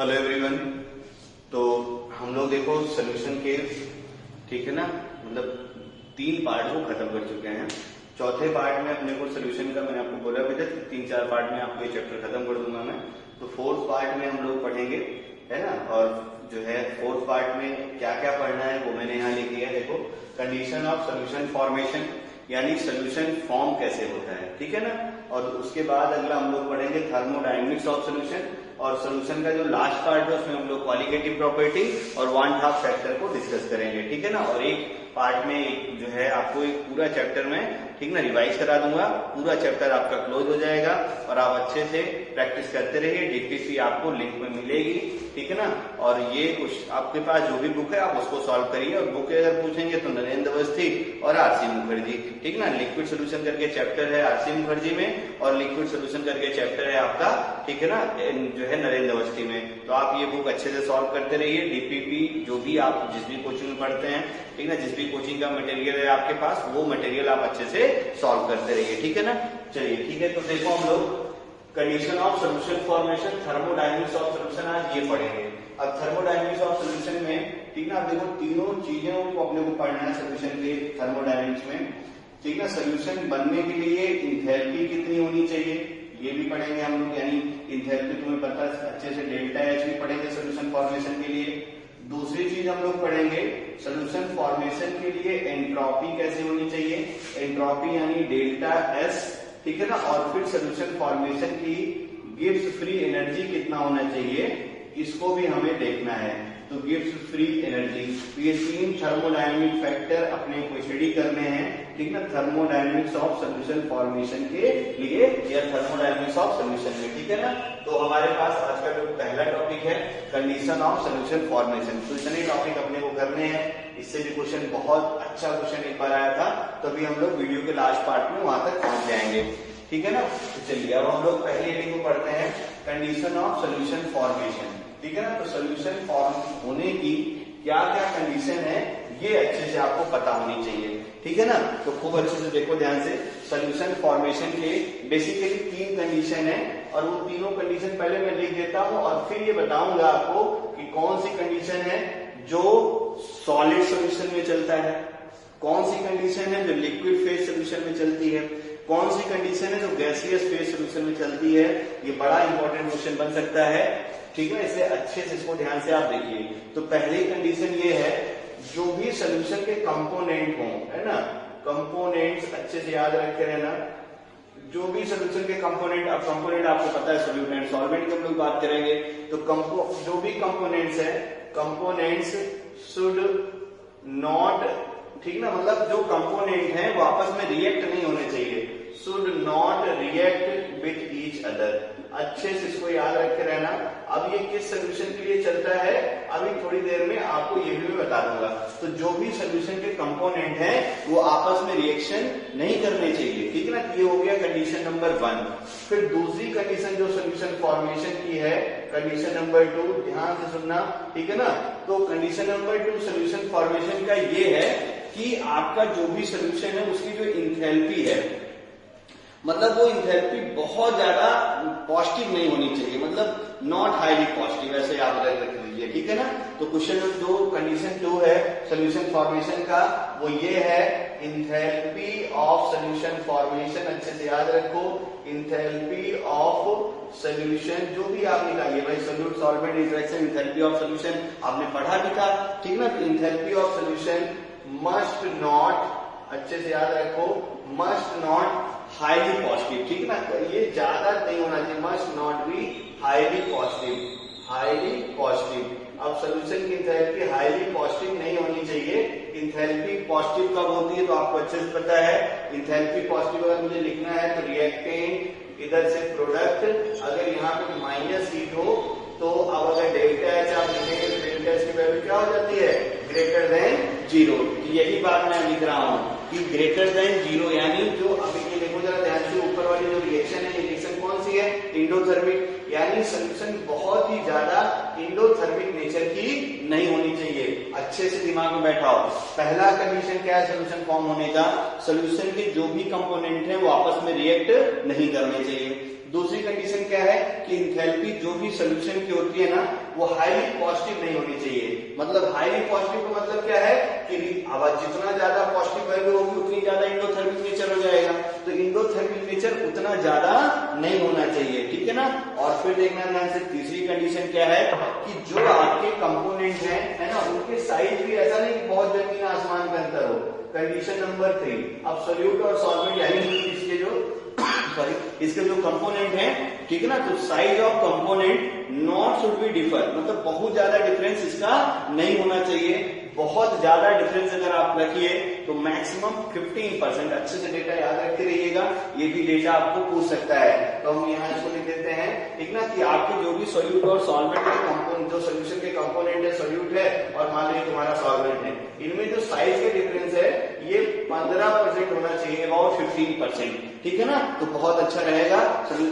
Hello everyone. तो हम लोग देखो सोल्यूशन के, ठीक है ना, मतलब 3 पार्ट को खत्म कर चुके हैं। चौथे पार्ट में अपने को सोल्यूशन का मैंने आपको बोला भी था 3-4 पार्ट में आपको ये चैप्टर खत्म कर दूंगा मैं। तो 4th पार्ट में हम लोग पढ़ेंगे, है ना। और जो है 4th पार्ट में क्या क्या पढ़ना है वो मैंने यहाँ लिख दिया है। देखो, कंडीशन ऑफ सोल्यूशन फॉर्मेशन, यानी सोल्यूशन फॉर्म कैसे होता है, ठीक है ना। और उसके बाद अगला हम लोग पढ़ेंगे थर्मोडायनेमिक्स ऑफ सोल्यूशन, और सोल्यूशन का जो लास्ट पार्ट है उसमें हम लोग क्वालिटेटिव प्रॉपर्टी और वन हाफ फैक्टर को डिस्कस करेंगे, ठीक है ना। और एक पार्ट में जो है आपको एक पूरा चैप्टर में, ठीक ना, रिवाइज करा दूंगा। पूरा चैप्टर आपका क्लोज हो जाएगा और आप अच्छे से प्रैक्टिस करते रहिए। डीपीसी आपको लिंक में मिलेगी, ठीक है ना। और ये कुछ आपके पास जो भी बुक है आप उसको सॉल्व करिए। और बुक अगर पूछेंगे तो नरेंद्र अवस्थी और आरसी मुखर्जी, ठीक ना। लिक्विड सोल्यूशन करके चैप्टर है आरसी मुखर्जी में, और लिक्विड सोल्यूशन करके चैप्टर है आपका, ठीक है ना, जो है नरेंद्र अवस्थी में। तो आप ये बुक अच्छे से सॉल्व करते रहिए। डीपीपी जो भी आप जिस भी कोचिंग में पढ़ते हैं, ठीक ना, जिस भी कोचिंग का मटेरियल है आपके पास, वो मटेरियल आप अच्छे से सॉल्व करते रहिए, ठीक है ना। चलिए ठीक है, तो देखो हम लोग condition of solution formation, thermodynamics of solution आज ये पढ़ेंगे। अब थर्मोडायनेमिक्स ऑफ सोल्यूशन में, ठीक ना, आप देखो तीनों चीजों को अपने को पढ़ना है सोल्यूशन के थर्मोडायनेमिक्स में, ठीक ना। सोल्यूशन बनने के लिए इंथैल्पी कितनी होनी चाहिए ये भी पढ़ेंगे हम लोग, यानी इंथैल्पी तुम्हें पता है अच्छे से, डेल्टा एच भी पढ़ेंगे सोल्यूशन फॉर्मेशन के लिए। दूसरी चीज हम लोग पढ़ेंगे सोल्यूशन फॉर्मेशन के लिए एंट्रोपी कैसे होनी चाहिए, एंट्रोपी यानी डेल्टा एस, ठीक है ना। और फिर सोल्यूशन फॉर्मेशन की गिब्स फ्री एनर्जी कितना होना चाहिए, इसको भी हमें देखना है। तो गिब्स फ्री एनर्जी, तो ये 3 थर्मोडायनेमिक फैक्टर अपने को स्टडी करने हैं, ठीक ना, थर्मोडायनेमिक्स ऑफ सोल्यूशन फॉर्मेशन के लिए या थर्मोडायनेमिक्स ऑफ सोल्यूशन में, ठीक है ना। तो हमारे पास आज का जो पहला टॉपिक है कंडीशन ऑफ सोल्यूशन फॉर्मेशन। तो इतने टॉपिक अपने को करने हैं। इससे भी क्वेश्चन, बहुत अच्छा क्वेश्चन एक बार आया था, तो अभी हम लोग वीडियो के लास्ट पार्ट में वहां तक पहुंच जाएंगे, ठीक है ना। तो चलिए अब हम लोग पहले हेडिंग को पढ़ते हैं, कंडीशन ऑफ सोल्यूशन फॉर्मेशन, ठीक है ना। तो सोल्यूशन फॉर्म होने की क्या क्या कंडीशन है ये अच्छे से आपको पता होनी चाहिए, ठीक है ना। तो खूब अच्छे से देखो ध्यान से। सोल्यूशन फॉर्मेशन के बेसिकली 3 कंडीशन है, और वो तीनों कंडीशन पहले मैं लिख देता हूं और फिर ये बताऊंगा आपको कि कौन सी कंडीशन है जो सॉलिड सोल्यूशन में चलता है, कौन सी कंडीशन है जो लिक्विड फेज सोल्यूशन में चलती है, कौन सी कंडीशन है जो गैसियस फेज सोल्यूशन में चलती है। ये बड़ा इंपॉर्टेंट क्वेश्चन बन सकता है, ठीक है। इसलिए अच्छे से इसको ध्यान से आप देखिए। तो पहली कंडीशन ये है, जो भी सोल्यूशन के कंपोनेंट हो, है ना, कंपोनेंट्स अच्छे से याद रखे रहना। जो भी सोल्यूशन के कंपोनेंट, अब कंपोनेंट आपको पता है सोल्यूटेंट सॉल्वेंट की हम लोग बात करेंगे। तो जो भी कंपोनेंट्स है, कंपोनेंट्स शुड नॉट, ठीक ना, मतलब जो कंपोनेंट है वो आपस में रिएक्ट नहीं होने चाहिए, should not react with each other. अच्छे से इसको याद रखे रहना। अब ये किस सोल्यूशन के लिए चलता है अभी थोड़ी देर में आपको ये भी बता दूंगा। तो जो भी सोल्यूशन के कंपोनेंट हैं वो आपस में रिएक्शन नहीं करने चाहिए, ठीक है ना। ये हो गया कंडीशन नंबर 1। फिर दूसरी कंडीशन जो सोल्यूशन फॉर्मेशन की है, कंडीशन नंबर 2, ध्यान से सुनना, ठीक है ना। तो कंडीशन नंबर 2 सोल्यूशन फॉर्मेशन का ये है कि आपका जो भी सोल्यूशन है उसकी जो इंथैल्पी है, मतलब वो इंथैल्पी बहुत ज्यादा पॉजिटिव नहीं होनी चाहिए, मतलब नॉट हाईली पॉजिटिव, ऐसे याद रख लीजिए, ठीक है ना। तो क्वेश्चन जो कंडीशन 2 है सोल्यूशन फॉर्मेशन का, वो ये है इंथैल्पी ऑफ सोल्यूशन फॉर्मेशन। अच्छे से याद रखो, इंथैल्पी ऑफ सोल्यूशन, जो भी आप निकालिए भाई, solute solvent interaction, enthalpy of solution आपने पढ़ा भी था, ठीक ना। Enthalpy of solution must not, अच्छे से याद रखो, मस्ट नॉट हाईली पॉजिटिव, ठीक ना। ये ज्यादा नहीं होना चाहिए, must not be highly positive, highly positive. अब सोल्यूशन की इंथैल्पी हाईली पॉजिटिव नहीं होनी चाहिए। इंथैल्पी पॉजिटिव कब होती है तो आपको अच्छे से पता है। इंथैल्पी पॉजिटिव अगर मुझे लिखना है तो रिएक्टेंट इधर से प्रोडक्ट, अगर यहाँ पे माइनस हीट हो तो अब अगर डेल्टा एच आप लिखेंगे तो डेल्टा एच की वैल्यू क्या हो जाती है, ग्रेटर देन 0। यही बात मैं लिख रहा हूं कि ग्रेटर देन 0, यानी जो अभी ये देखो जरा ध्यान से, ऊपर वाली जो रिएक्शन है, ये रिएक्शन कौन सी है, इंडोथर्मिक, यानी सोल्यूशन बहुत ही ज्यादा इंडोथर्मिक नेचर की नहीं होनी चाहिए। अच्छे से दिमाग में बैठाओ। पहला कंडीशन क्या है सोल्यूशन फॉर्म होने का, सोल्यूशन के जो भी कंपोनेंट है वो आपस में रिएक्ट नहीं करने चाहिए। दूसरी कंडीशन क्या है कि इंथैल्पी जो भी सोल्यूशन की होती है ना वो हाईली पॉजिटिव नहीं होनी चाहिए। मतलब हाईली पॉजिटिव का मतलब क्या है कि अब जितना ज्यादा पॉजिटिव वैल्यू होगी उतनी ज्यादा इंडोथर्मिक नेचर हो जाएगा, तो इंडोथर्मिक नेचर उतना ज्यादा नहीं होना चाहिए, ठीक है ना। और फिर देखना ध्यान से तीसरी कंडीशन क्या है कि जो आपके कंपोनेंट है ना, उनके साइज भी ऐसा नहीं कि बहुत जमीन आसमान का अंतर हो। कंडीशन नंबर 3, अब सोल्यूट और सॉल्वेंट यानी इसके जो सॉरी इसके जो कंपोनेंट है, ठीक है ना, तो size of component not should be differ, मतलब बहुत ज्यादा डिफरेंस इसका नहीं होना चाहिए। बहुत ज्यादा डिफरेंस अगर आप रखिए तो मैक्सिमम 15%। अच्छे से डेटा याद रखते रहिएगा, ये भी डेटा आपको पूछ सकता है। तो हम यहाँ इसको लिख देते हैं, ठीक ना, कि आपके जो भी सोल्यूट और सॉल्वेंट के कंपोनेंट, जो सोल्यूशन के कंपोनेंट है, सोल्यूट है और मान लीजिए तुम्हारा सॉल्वेंट है, इनमें जो साइज का डिफरेंस है ये 15% होना चाहिए, अबाउट 15%, ठीक है ना। तो बहुत अच्छा रहेगा,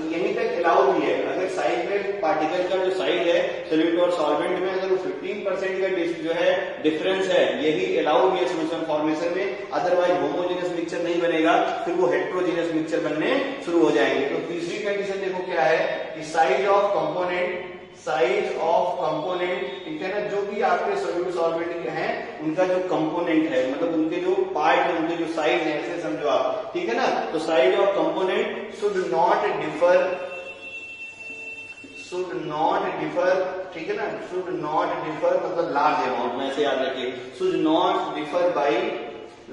यहीं तक अलाउ भी है। अगर साइज में पार्टिकल का जो साइज है सोल्यूट और सॉल्वेंट में अगर वो 15% का जो है डिफरेंस है, यही अलाउ भी है सोल्यूशन फॉर्मेशन में। अदरवाइज होमोजेनियस मिक्सचर नहीं बनेगा, फिर वो हेट्रोजेनियस मिक्सचर बनने शुरू हो जाएंगे। तो तीसरी कंडीशन देखो क्या है कि साइज ऑफ कंपोनेंट, ठीक है ना, जो भी आपके सोल्यूट सॉल्वेंट के हैं उनका जो कंपोनेंट है, मतलब उनके जो पार्ट है, उनके जो साइज है, ऐसे समझो आप, ठीक है ना। तो size of component should not differ, ठीक है ना, शुड नॉट डिफर मतलब लार्ज अमाउंट में, ऐसे याद रखिए, should not differ by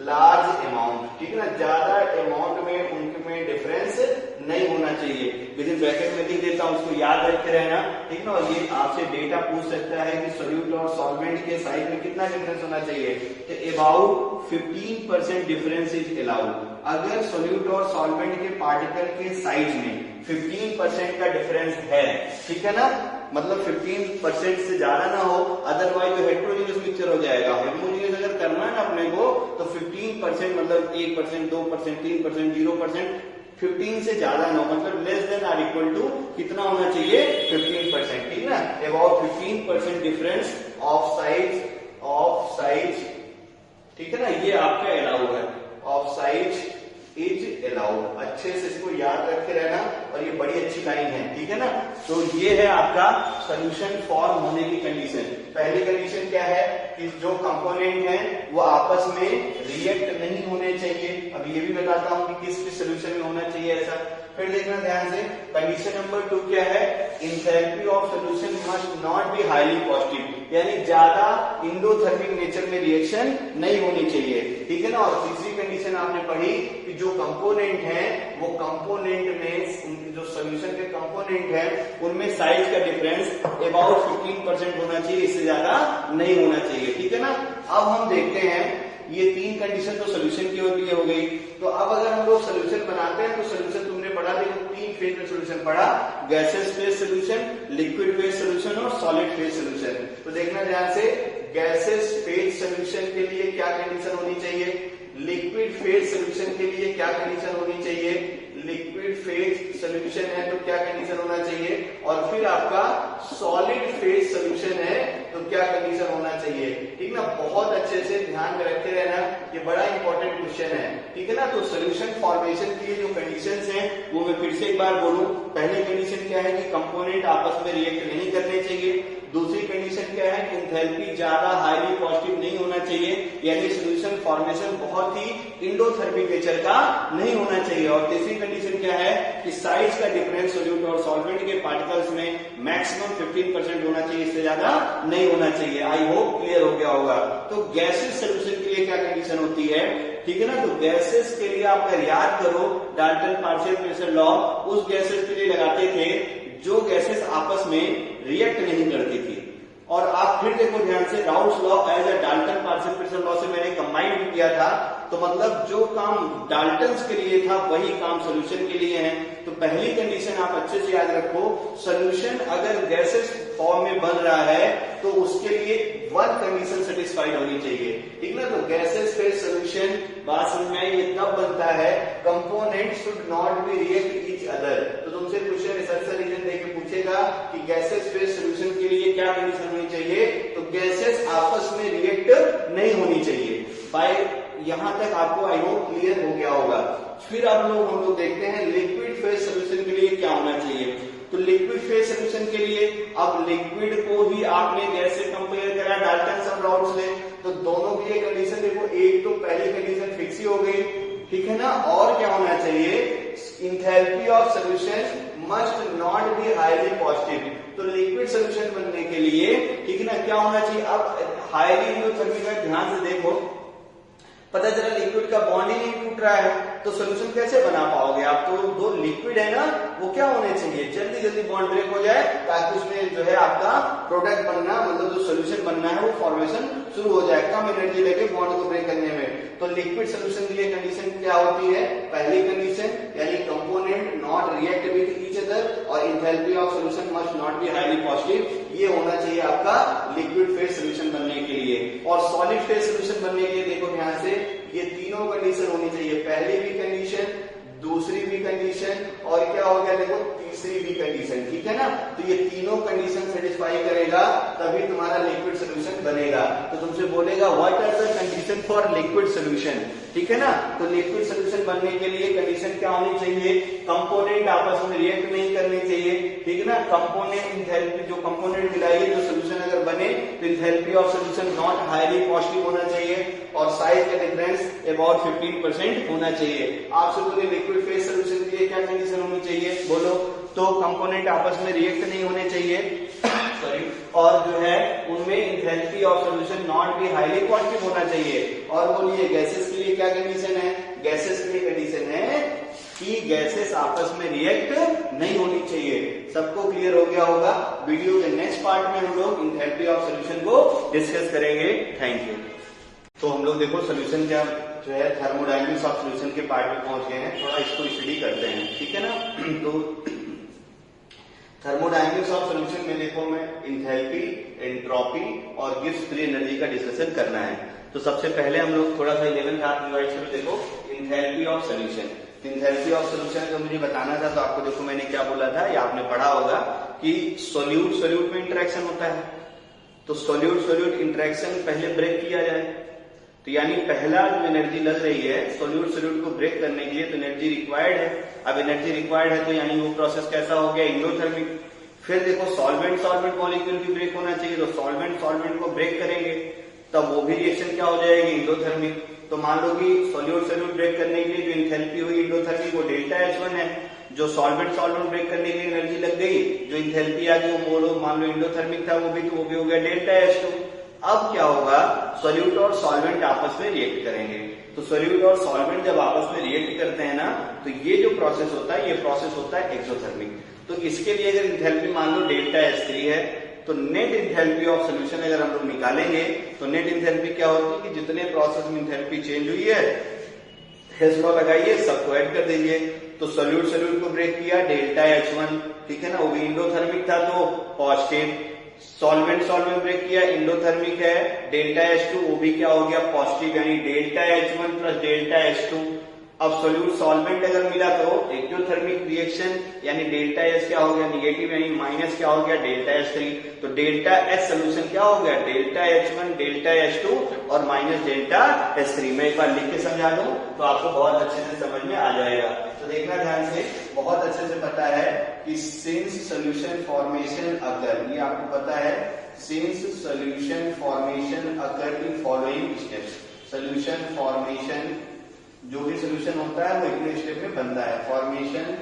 large amount, ठीक है ना, ज्यादा अमाउंट में उनमें डिफरेंस नहीं होना चाहिए। विद इन ब्रैकेट में लिख देता हूं, उसको याद रखते रहना, ठीक ना। और ये आपसे डेटा पूछ सकता है कि सोल्यूट और सॉल्वेंट के साइज में कितना डिफरेंस होना चाहिए, तो अबाउट 15% डिफरेंस इज अलाउड। अगर सोल्यूट और सॉल्वेंट के पार्टिकल के साइज में 15% का डिफरेंस है, ठीक है ना, मतलब 15% से ज्यादा ना हो, अदरवाइज तो हेट्रोजेनियस मिक्सचर हो जाएगा। होमोजेनियस अगर करना है ना अपने को तो 15% मतलब 1%, 2%, 3%, 0%, 15 से ज्यादा ना हो, मतलब less than or equal to कितना होना चाहिए, 15%, ठीक ना। अबाउट 15% डिफरेंस ऑफ साइज, ठीक है ना, ये आपका अलाउ है, ऑफ साइज इज अलाउड। अच्छे से इसको याद रखे रहना, और ये बड़ी अच्छी लाइन है, ठीक है ना। तो ये है आपका सोल्यूशन फॉर्म होने की कंडीशन। पहली कंडीशन क्या है कि जो कंपोनेंट है वो आपस में रिएक्ट नहीं होने चाहिए। अब ये भी बताता हूं कि किस सोल्यूशन में होना चाहिए ऐसा। फिर देखना ध्यान से, कंडीशन नंबर 2 क्या है, enthalpy of solution must not be highly positive, यानी ज्यादा इंडोथर्मिक नेचर में रिएक्शन नहीं होनी चाहिए, ठीक है ना। और तीसरी कंडीशन आपने पढ़ी कि जो कंपोनेंट है वो कंपोनेंट में, जो सोल्यूशन के कंपोनेंट है उनमें साइज का डिफरेंस अबाउट 15% होना चाहिए, इससे ज्यादा नहीं होना चाहिए, ठीक है ना। अब हम देखते हैं, ये 3 कंडीशन तो सोल्यूशन की होती है, हो गई। तो अब अगर हम लोग सोल्यूशन बनाते हैं तो सोल्यूशन तुमने पढ़ा, देखो 3 फेज में सोल्यूशन पढ़ा, gases phase solution, liquid phase solution और सॉलिड फेज सोल्यूशन। तो देखना ध्यान से, गैसेस फेज सोल्यूशन के लिए क्या कंडीशन होनी चाहिए, लिक्विड फेज सोल्यूशन के लिए क्या कंडीशन होनी चाहिए, लिक्विड फेज सोल्यूशन है तो क्या कंडीशन होना चाहिए, और फिर आपका सॉलिड फेज सोल्यूशन है तो क्या कंडीशन होना चाहिए, ठीक ना। बहुत अच्छे से ध्यान में रखते रहना, ये बड़ा इंपॉर्टेंट क्वेश्चन है, ठीक है ना। तो सोल्यूशन फॉर्मेशन के लिए जो कंडीशंस हैं वो मैं फिर से एक बार बोलूं। पहली कंडीशन क्या है कि कंपोनेंट आपस में रिएक्ट नहीं करने चाहिए। दूसरी कंडीशन क्या है कि एंथैल्पी ज्यादा हाईली पॉजिटिव नहीं होना चाहिए, यानी सोल्यूशन फॉर्मेशन बहुत ही इंडोथर्मिक नेचर का नहीं होना चाहिए। और तीसरी कंडीशन क्या है कि साइज का डिफरेंस सोल्यूट और सॉल्वेंट के पार्टिकल्स में मैक्सिमम 15% होना चाहिए, इससे ज्यादा नहीं होना चाहिए। आई होप क्लियर हो गया होगा। तो गैसेस सोल्यूशन के लिए क्या कंडीशन होती है, ठीक है ना। तो गैसेस के लिए आप अगर याद करो डाल्टन पार्शियल प्रेशर लॉ, उस गैसेस के लिए लगाते थे जो गैसेस आपस में रिएक्ट नहीं करती थी। और आप फिर देखो ध्यान से, Raoult's law as a Dalton partial pressure law से मैंने कंबाइन भी किया था, तो मतलब जो काम डाल्टन्स के लिए था वही काम सोल्यूशन के लिए है। तो पहली कंडीशन आप अच्छे से याद रखो, सोल्यूशन अगर गैसेस फॉर्म में बन रहा है तो उसके लिए 1 कंडीशन सेटिस्फाइड होनी चाहिए, ठीक ना। तो गैसेस फेज सोल्यूशन, बात समझ में आई, ये तब बनता है component should not be react each other. तो तुमसे क्वेश्चन रिसर्च रीजन देके पूछेगा कि गैसेस फेज सोल्यूशन के लिए क्या कंडीशन होनी चाहिए, तो गैसेस आपस में रिएक्ट नहीं होनी चाहिए। बाय यहां तक आपको आई होप क्लियर हो गया होगा। फिर अब हम लोग देखते हैं लिक्विड फेज सोल्यूशन के लिए क्या होना चाहिए। तो लिक्विड फेज सोल्यूशन के लिए अब लिक्विड को ही आपने गैस से कंपेयर करा, डाल्टन्स और राउल्ट्स ले, तो दोनों की ये कंडीशन देखो, एक तो पहली कंडीशन फिक्स ही हो गई, ठीक है ना। और क्या होना चाहिए, enthalpy of solution must not be highly positive. तो लिक्विड सोल्यूशन बनने के लिए, ठीक है ना, क्या होना चाहिए, अब हाईली इलेक्ट्रोथर्मिक है, ध्यान से देखो, पता चला लिक्विड का बॉन्ड ही नहीं टूट रहा है, तो सोल्यूशन कैसे बना पाओगे आप। तो दो लिक्विड है ना, वो क्या होने चाहिए, जल्दी जल्दी बॉन्ड ब्रेक हो जाए, ताकि उसमें जो है आपका प्रोडक्ट बनना, मतलब जो सोल्यूशन बनना है वो फॉर्मेशन शुरू हो जाए, कम एनर्जी लगे बॉन्ड को ब्रेक करने में। तो लिक्विड सोल्यूशन के लिए कंडीशन क्या होती है, पहली कंडीशन यानी component not react with each other और enthalpy of solution must not be highly positive, ये होना चाहिए आपका लिक्विड फेज सोल्यूशन बनने के लिए। और सॉलिड फेज सोल्यूशन बनने के लिए देखो ध्यान से, ये तीनों कंडीशन होनी चाहिए, पहली भी कंडीशन, दूसरी भी कंडीशन, और क्या हो गया देखो तीसरी भी कंडीशन, ठीक है ना। तो ये तीनों कंडीशन सेटिस्फाई करेगा तभी तुम्हारा लिक्विड सोल्यूशन बनेगा। तो तुमसे बोलेगा what are the condition for liquid solution, ठीक है ना। तो लिक्विड सोल्यूशन बनने के लिए कंडीशन क्या होनी चाहिए, कंपोनेंट आपस में रिएक्ट नहीं करने चाहिए, ठीक है ना। कंपोनेंट इंथैल्पी, जो कंपोनेंट मिलाइए जो सोल्यूशन अगर बने तो enthalpy of solution not highly positive होना चाहिए, और साइज का डिफरेंस अबाउट 15% होना चाहिए। आपसे बोले लिक्विड फेज सोल्यूशन के लिए क्या कंडीशन होनी चाहिए, बोलो। तो कंपोनेंट आपस में रिएक्ट नहीं होने चाहिए, सॉरी, और जो है उनमें इंथैल्पी ऑफ सोल्यूशन नॉट भी हाईली पॉजिटिव होना चाहिए। और बोलिए गैसेस के लिए क्या कंडीशन है, गैसेस के लिए कंडीशन है कि गैसेस आपस में रिएक्ट नहीं होनी चाहिए। सबको क्लियर हो गया होगा। वीडियो के नेक्स्ट पार्ट में हम लोग इंथैल्पी ऑफ सोल्यूशन को डिस्कस करेंगे। Thank you. तो हम लोग देखो सोल्यूशन क्या जो है थर्मोडायनेमिक्स ऑफ सोल्यूशन के पार्ट में पहुंच गए हैं, थोड़ा इसको स्टडी करते हैं, ठीक है ना। तो थर्मोडायनेमिक्स ऑफ सोल्यूशन में देखो मैं इंथैल्पी, एंट्रोपी और गिब्स फ्री एनर्जी का डिस्कशन करना है। तो सबसे पहले हम लोग थोड़ा सा 11 क्लास रिवाइज कर देखो enthalpy of solution. Enthalpy of solution जो मुझे बताना था, तो आपको देखो मैंने क्या बोला था, या आपने पढ़ा होगा कि सोल्यूट सोल्यूट में इंटरेक्शन होता है, तो सोल्यूट सोल्यूट इंटरेक्शन पहले ब्रेक किया जाए। तो यानी पहला जो एनर्जी लग रही है सोल्यूट सोल्यूट को ब्रेक करने के लिए, तो एनर्जी रिक्वायर्ड है। अब एनर्जी रिक्वायर्ड है तो यानी वो प्रोसेस कैसा हो गया, एंडोथर्मिक। फिर देखो सॉल्वेंट सॉल्वेंट मॉलिक्यूल भी ब्रेक होना चाहिए, तो सॉल्वेंट सॉल्वेंट को ब्रेक करेंगे तब वो भी रिएक्शन क्या हो जाएगी, एंडोथर्मिक। तो मान लो कि सोल्यूट सोल्यूट ब्रेक करने के लिए जो इंथैल्पी हुई एंडोथर्मिक वो डेल्टा H1 है, जो सॉल्वेंट सॉल्वेंट ब्रेक करने के लिए एनर्जी लग गई, जो इंथैल्पी आ गई वो बोलो मान लो एंडोथर्मिक था, वो भी हो गया डेल्टा H2। अब क्या होगा, सोल्यूट और सॉल्वेंट आपस में रिएक्ट करेंगे। तो सोल्यूट और सॉल्वेंट जब आपस में रिएक्ट करते हैं ना, तो ये जो प्रोसेस होता है, ये प्रोसेस होता है एक्सोथर्मिक। तो इसके लिए अगर इंथैल्पी मान लो डेल्टा H3 है, तो नेट इंथैल्पी ऑफ सोल्यूशन अगर हम लोग निकालेंगे, तो नेट इंथैल्पी क्या होती है कि जितने प्रोसेस में इंथैल्पी चेंज हुई है, हेस लॉ लगाइए, सबको ऐड कर दीजिए। तो सोल्यूट सोल्यूट को ब्रेक किया डेल्टा H1, ठीक है ना, वो भी इंडोथर्मिक था तो पॉजिटिव। सॉल्वेंट सॉल्वेंट ब्रेक किया, इंडोथर्मिक है, डेल्टा H2, वो भी क्या हो गया, पॉजिटिव, यानी delta H1 plus delta H2। अब सोल्यूट सॉल्वेंट अगर मिला तो एक्सोथर्मिक रिएक्शन, यानी डेल्टा H क्या हो गया, निगेटिव, यानी माइनस क्या हो गया, डेल्टा H3। तो डेल्टा H सोल्यूशन क्या हो गया, डेल्टा H1 डेल्टा H2 और माइनस डेल्टा H3। मैं एक बार लिख के समझा दूं तो आपको बहुत अच्छे से समझ में आ जाएगा। तो देखना ध्यान से, बहुत अच्छे से पता है कि सिंस सोल्यूशन फॉर्मेशन अकर, ये आपको पता है, since solution formation occur in following steps. Solution formation, जो भी सोल्यूशन होता है वो इतने स्टेप में बनता है। Formation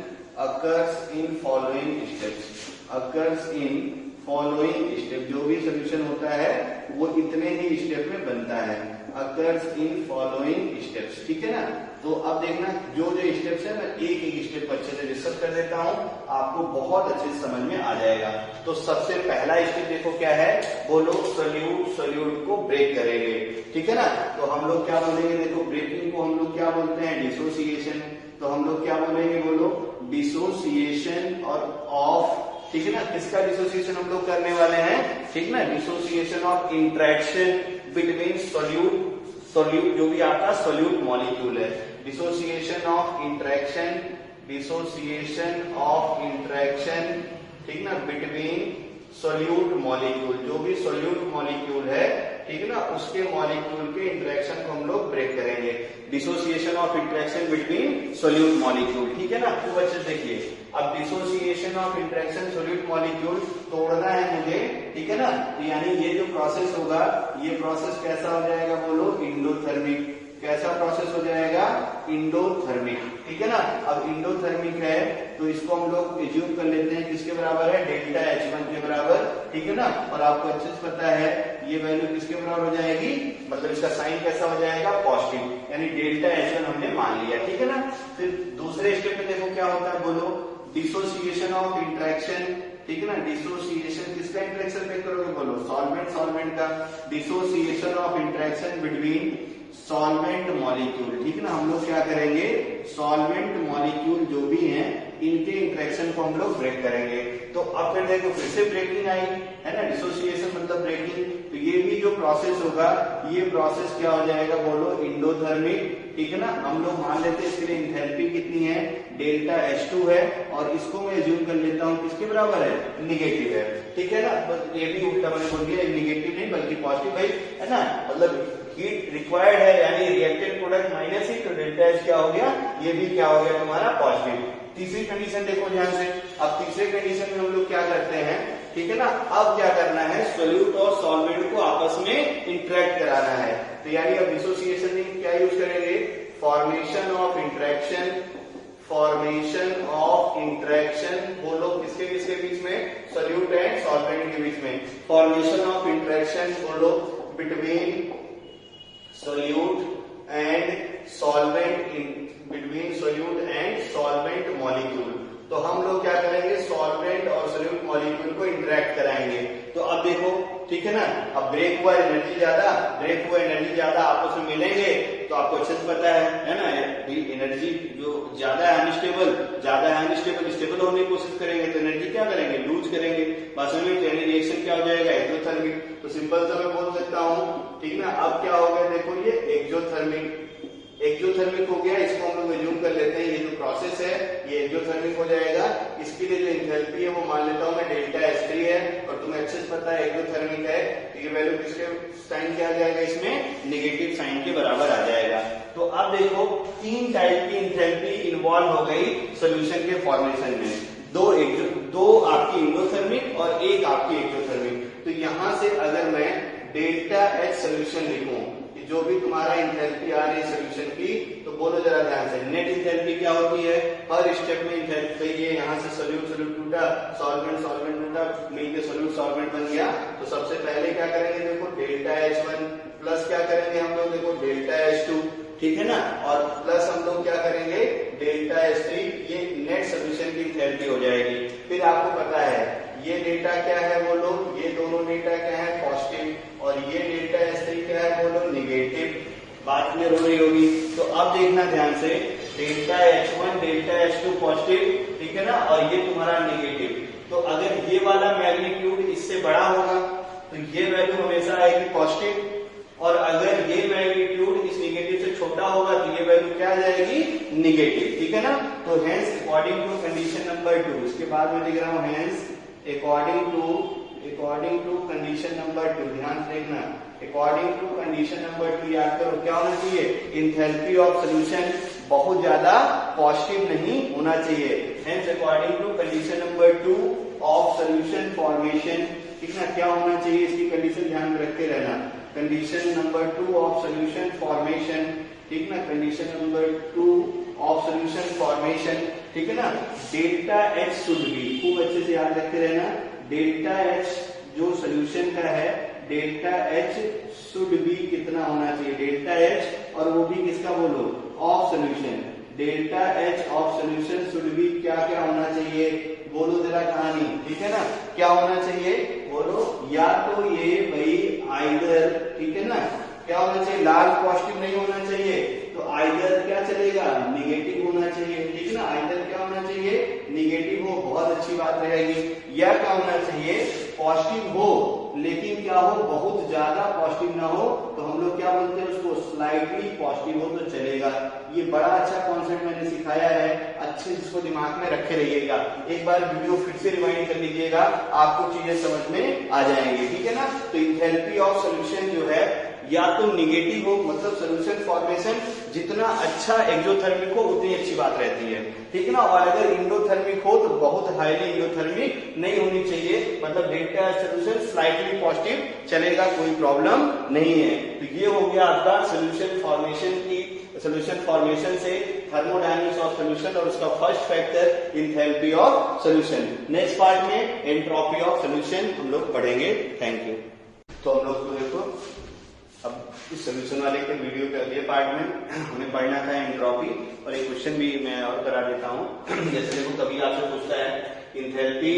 occurs in following steps, occurs in following step, जो भी सोल्यूशन होता है वो इतने ही स्टेप में बनता है, अकर्स इन फॉलोइंग स्टेप्स, ठीक है ना। तो अब देखना जो जो स्टेप्स है मैं एक एक स्टेप अच्छे से डिस्कस कर देता हूं, आपको बहुत अच्छे से समझ में आ जाएगा। तो सबसे पहला स्टेप देखो क्या है, बोलो सोल्यूट सोल्यूट को ब्रेक करेंगे, ठीक है ना। तो हम लोग क्या बोलेंगे, देखो ब्रेकिंग को हम लोग क्या बोलते हैं, डिसोसिएशन। तो हम लोग क्या बोलेंगे, बोलो डिसोसिएशन और ऑफ, ठीक है ना। किसका डिसोसिएशन हम लोग करने वाले हैं, ठीक ना, dissociation of interaction between solute solute जो भी आपका सोल्यूट मॉलिक्यूल है, dissociation of interaction, dissociation of interaction, ठीक ना, बिटवीन सोल्यूट मॉलिक्यूल, जो भी सोल्यूट मॉलिक्यूल है ठीक है ना, उसके मॉलिक्यूल के इंटरेक्शन को हम लोग ब्रेक करेंगे। Dissociation of interaction between solute molecule, ठीक है ना। खूब अच्छे से देखिए, अब dissociation of interaction solute molecule तोड़ना है मुझे, ठीक है ना। तो यानी ये जो प्रोसेस होगा, ये प्रोसेस कैसा हो जाएगा बोलो, इंडोथर्मिक। कैसा प्रोसेस हो जाएगा, इंडोथर्मिक, ठीक है ना। अब इंडोथर्मिक है तो इसको हम लोग एज्यूम कर लेते हैं किसके बराबर है, डेल्टा H1 के बराबर, ठीक है ना। और आपको अच्छे से पता है ये वैल्यू किसके बराबर हो जाएगी, मतलब इसका साइन कैसा हो जाएगा, पॉजिटिव, यानी डेल्टा H1 हमने मान लिया, ठीक है ना। फिर दूसरे स्टेप में देखो क्या होता है बोलो, डिसोसिएशन ऑफ इंटरेक्शन, ठीक है ना। डिसोसिएशन किसका इंटरेक्शन ब्रेक करोगे बोलो, सॉल्वेंट सॉल्वेंट का। Dissociation of interaction between solvent molecule, ठीक है ना। हम लोग क्या करेंगे, सॉल्वेंट मॉलिक्यूल जो भी हैं इनके इंटरेक्शन को हम लोग ब्रेक करेंगे। तो अब फिर देखो फिर से ब्रेकिंग आई है ना, डिसोसिएशन मतलब ब्रेकिंग। तो ये भी जो प्रोसेस होगा, ये प्रोसेस क्या हो जाएगा बोलो, इंडोथर्मिक, ठीक है ना। हम लोग मान लेते हैं इसके लिए इंथैल्पी कितनी है, डेल्टा H2 है, और इसको मैं एज्यूम कर लेता हूँ किसके बराबर है, निगेटिव है, ठीक है ना। बस ये भी उल्टा मैंने बोल दिया, निगेटिव नहीं बल्कि पॉजिटिव भाई, है ना। मतलब हीट रिक्वायर्ड है यानी रिएक्टेड प्रोडक्ट माइनस ही, तो डेल्टा H क्या हो गया, ये भी क्या हो गया तुम्हारा, पॉजिटिव। तीसरी कंडीशन देखो ध्यान से, अब तीसरे कंडीशन में हम लोग क्या करते हैं, ठीक है ना। अब क्या करना है, सोल्यूट और सॉल्वेंट को आपस में इंटरेक्ट कराना है। तो यानी अब डिसोसिएशन में क्या यूज करेंगे, formation of interaction, formation of interaction बोलो किसके किसके बीच में, सोल्यूट एंड सॉल्वेंट के बीच में। फॉर्मेशन ऑफ इंटरेक्शन बोलो between solute and solvent, between solute and solvent molecule. तो हम लोग क्या करेंगे, सॉल्वेंट और सोल्यूट मॉलिक्यूल को इंटरेक्ट कराएंगे। तो अब देखो, ठीक है ना, अब ब्रेक हुआ एनर्जी ज्यादा, ब्रेक हुआ एनर्जी ज्यादा आपस में मिलेंगे, तो आपको अच्छे से पता है ना, एनर्जी जो ज्यादा है अनस्टेबल, ज्यादा है अनस्टेबल, स्टेबल होने की कोशिश करेंगे तो एनर्जी क्या करेंगे, लूज करेंगे। बस में यानी रिएक्शन क्या हो जाएगा, एक्सोथर्मिक। तो सिंपल सा मैं बोल सकता हूँ, ठीक ना। अब क्या हो गया देखो, ये एक्सोथर्मिक, एक्सोथर्मिक हो गया, इसको हम लोग एज्यूम कर लेते हैं ये जो प्रोसेस है ये एक्सोथर्मिक हो जाएगा। इसके लिए जो एंथैल्पी है वो मान लेता हूं मैं डेल्टा H3 है, और तुम्हें अच्छे से पता है एक्सोथर्मिक है, तो ये वैल्यू किसके साइन क्या आ जाएगा, इसमें निगेटिव साइन के बराबर आ जाएगा। तो अब देखो तीन टाइप की एंथैल्पी इन्वॉल्व हो गई सोल्यूशन के फॉर्मेशन में, दो आपकी इंडोथर्मिक और एक आपकी एक्सोथर्मिक। तो यहां से अगर मैं डेल्टा H सोल्यूशन लिखूं, जो भी तुम्हारा इंथैल्पी आ रही है सोल्यूशन की, तो बोलो जरा ध्यान से, नेट इंथैल्पी क्या होती है, हर स्टेप में इंथैल्पी ये यहाँ से सोल्यूट सोल्यूट टूटा, सॉल्वेंट सॉल्वेंट टूटा, मिलके सोल्यूट सॉल्वेंट बन गया। तो सबसे पहले क्या करेंगे देखो, डेल्टा H1 प्लस क्या करेंगे हम लोग देखो, डेल्टा H2, ठीक है ना, और प्लस हम लोग क्या करेंगे, डेल्टा H3, ये नेट सोल्यूशन की इंथैल्पी हो जाएगी। फिर आपको पता है ये डेटा क्या है बोलो, ये दोनों डेटा क्या है, पॉजिटिव, और ये डेल्टा H3 क्या है बोलो, निगेटिव। बात क्लियर हो रही होगी। तो अब देखना ध्यान से, delta H1 delta H2 positive, ठीक है ना, और ये तुम्हारा निगेटिव। तो अगर ये वाला मैग्नीट्यूड इससे बड़ा होगा तो ये वैल्यू हमेशा आएगी पॉजिटिव, और अगर ये मैग्नीट्यूड इस निगेटिव से छोटा होगा तो ये वैल्यू क्या आ जाएगी, निगेटिव, ठीक है ना। तो hence according to condition number 2, इसके बाद में लिख रहा हूं hence according to condition number 2, ध्यान से देखना, अकॉर्डिंग टू कंडीशन नंबर 2 याद करो क्या होना चाहिए, इंथैल्पी ऑफ सोल्यूशन बहुत ज्यादा पॉजिटिव नहीं होना चाहिए। Hence according to condition number 2 of solution formation, ठीक ना, क्या होना चाहिए, इसकी कंडीशन ध्यान में रखते रहना। Condition number 2 of solution formation, ठीक ना, condition number 2 of solution formation, ठीक है ना, डेल्टा H शुड बी, खूब अच्छे से याद रखते रहना, डेल्टा H जो सोल्यूशन का है, डेल्टा H शुड बी कितना होना चाहिए, डेल्टा H, और वो भी किसका बोलो, of solution. Delta H of solution should be क्या क्या होना चाहिए, बोलो जरा कहानी, ठीक है ना, क्या होना चाहिए बोलो, या तो ये भाई आइदर, ठीक है ना, क्या होना चाहिए, लार्ज पॉजिटिव नहीं होना चाहिए, तो आइदर क्या चलेगा, निगेटिव होना चाहिए, ठीक है ना, आइदर क्या होना चाहिए, निगेटिव हो, बहुत अच्छी बात रहेगी, या क्या होना चाहिए, पॉजिटिव हो लेकिन क्या हो, बहुत ज्यादा पॉजिटिव ना हो, तो हम लोग क्या बोलते हैं उसको, स्लाइटली पॉजिटिव हो तो चलेगा। ये बड़ा अच्छा कॉन्सेप्ट मैंने सिखाया है, अच्छे इसको दिमाग में रखे रहिएगा। एक बार वीडियो फिर से रिवाइंड कर लीजिएगा, आपको चीजें समझ में आ जाएंगी, ठीक है ना। तो एंथैल्पी ऑफ सॉल्यूशन जो है या तो निगेटिव हो, मतलब सोल्यूशन फॉर्मेशन जितना अच्छा एक्सोथर्मिक हो उतनी अच्छी बात रहती है, ठीक है ना। और अगर इंडोथर्मिक हो तो बहुत हाईली इंडोथर्मिक नहीं होनी चाहिए, मतलब डेल्टा सोल्यूशन स्लाइटली पॉजिटिव चलेगा, कोई प्रॉब्लम नहीं है। तो ये हो गया आपका सोल्यूशन फॉर्मेशन की, सोल्यूशन फॉर्मेशन से थर्मोडायनेमिक्स ऑफ सोल्यूशन और उसका first factor enthalpy of solution. Next part में एंट्रोपी ऑफ सोल्यूशन हम लोग पढ़ेंगे। Thank you. तो हम लोग को देखो अब इस सोल्यूशन वाले के वीडियो के अगले पार्ट में हमें पढ़ना था एंट्रोपी, और एक क्वेश्चन भी मैं और करा देता हूँ। जैसे देखो कभी आपसे पूछता है enthalpy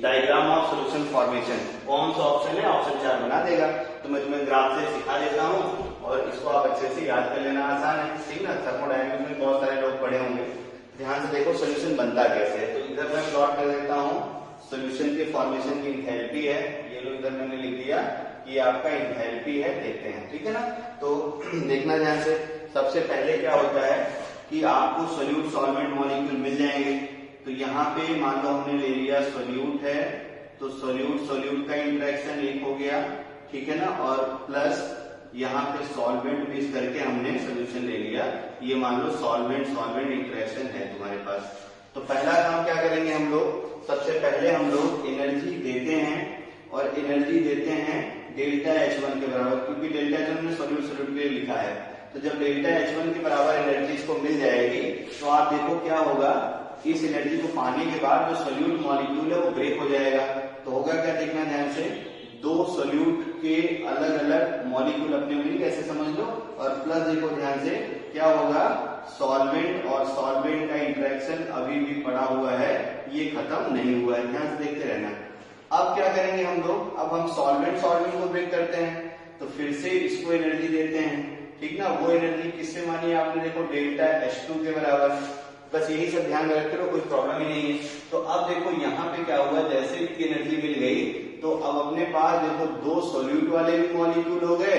diagram of solution formation, कौन सा ऑप्शन है, ऑप्शन 4 बना देगा। तो मैं तुम्हें ग्राफ से सिखा देता हूँ और इसको आप अच्छे से याद कर लेना, आसान है, ठीक ना। थर्मोडायनेमिक्स में बहुत सारे लोग पढ़े होंगे। ध्यान से देखो सोल्यूशन बनता कैसे है। तो इधर मैं प्लॉट कर देता हूँ, सोल्यूशन के फॉर्मेशन की एंथैल्पी है, ये लो इधर मैंने लिख दिया, ये आपका एंथैल्पी है, देखते हैं, ठीक है ना। तो देखना ध्यान से, सबसे पहले क्या होता है कि आपको सोल्यूट सॉल्वेंट मॉलिक्यूल मिल जाएंगे। तो यहाँ पे मान लो हमने ले लिया सोल्यूट है, तो सोल्यूट सोल्यूट का इंटरेक्शन एक हो गया, ठीक है ना, और प्लस यहाँ पे सॉल्वेंट मिक्स करके हमने सोल्यूशन ले लिया। ये मान लो सॉल्वेंट सॉल्वेंट इंटरेक्शन है तुम्हारे पास। तो पहला काम क्या करेंगे हम लोग, सबसे पहले हम लोग एनर्जी देते हैं, और एनर्जी देते हैं डेल्टा H1 के बराबर, क्योंकि डेल्टा H1 में सोल्यूट सोल्यूट के लिए लिखा है। तो जब डेल्टा H1 के बराबर एनर्जी इसको मिल जाएगी, तो आप देखो क्या होगा, इस एनर्जी को पाने के बाद जो सोल्यूट मॉलिक्यूल है वो ब्रेक हो जाएगा। तो होगा क्या, देखना ध्यान से, दो सोल्यूट के अलग अलग मॉलिक्यूल अपने मिल ऐसे समझ लो, और प्लस देखो ध्यान से क्या होगा, सॉल्वेंट और सॉल्वेंट का इंटरेक्शन अभी भी पड़ा हुआ है, ये खत्म नहीं हुआ है, ध्यान से देखते रहना। अब क्या करेंगे हम लोग, अब हम सॉल्वेंट सॉल्वेंट को ब्रेक करते हैं, तो फिर से इसको एनर्जी देते हैं, ठीक ना। वो एनर्जी किससे मानी है आपने, देखो डेल्टा H2 के बराबर। बस यही सब ध्यान में रखते रहो, कोई प्रॉब्लम ही नहीं है। तो अब देखो यहाँ पे क्या हुआ, जैसे इसकी एनर्जी मिल गई, तो अब अपने पास देखो दो सोल्यूट वाले भी मॉलिक्यूल हो गए,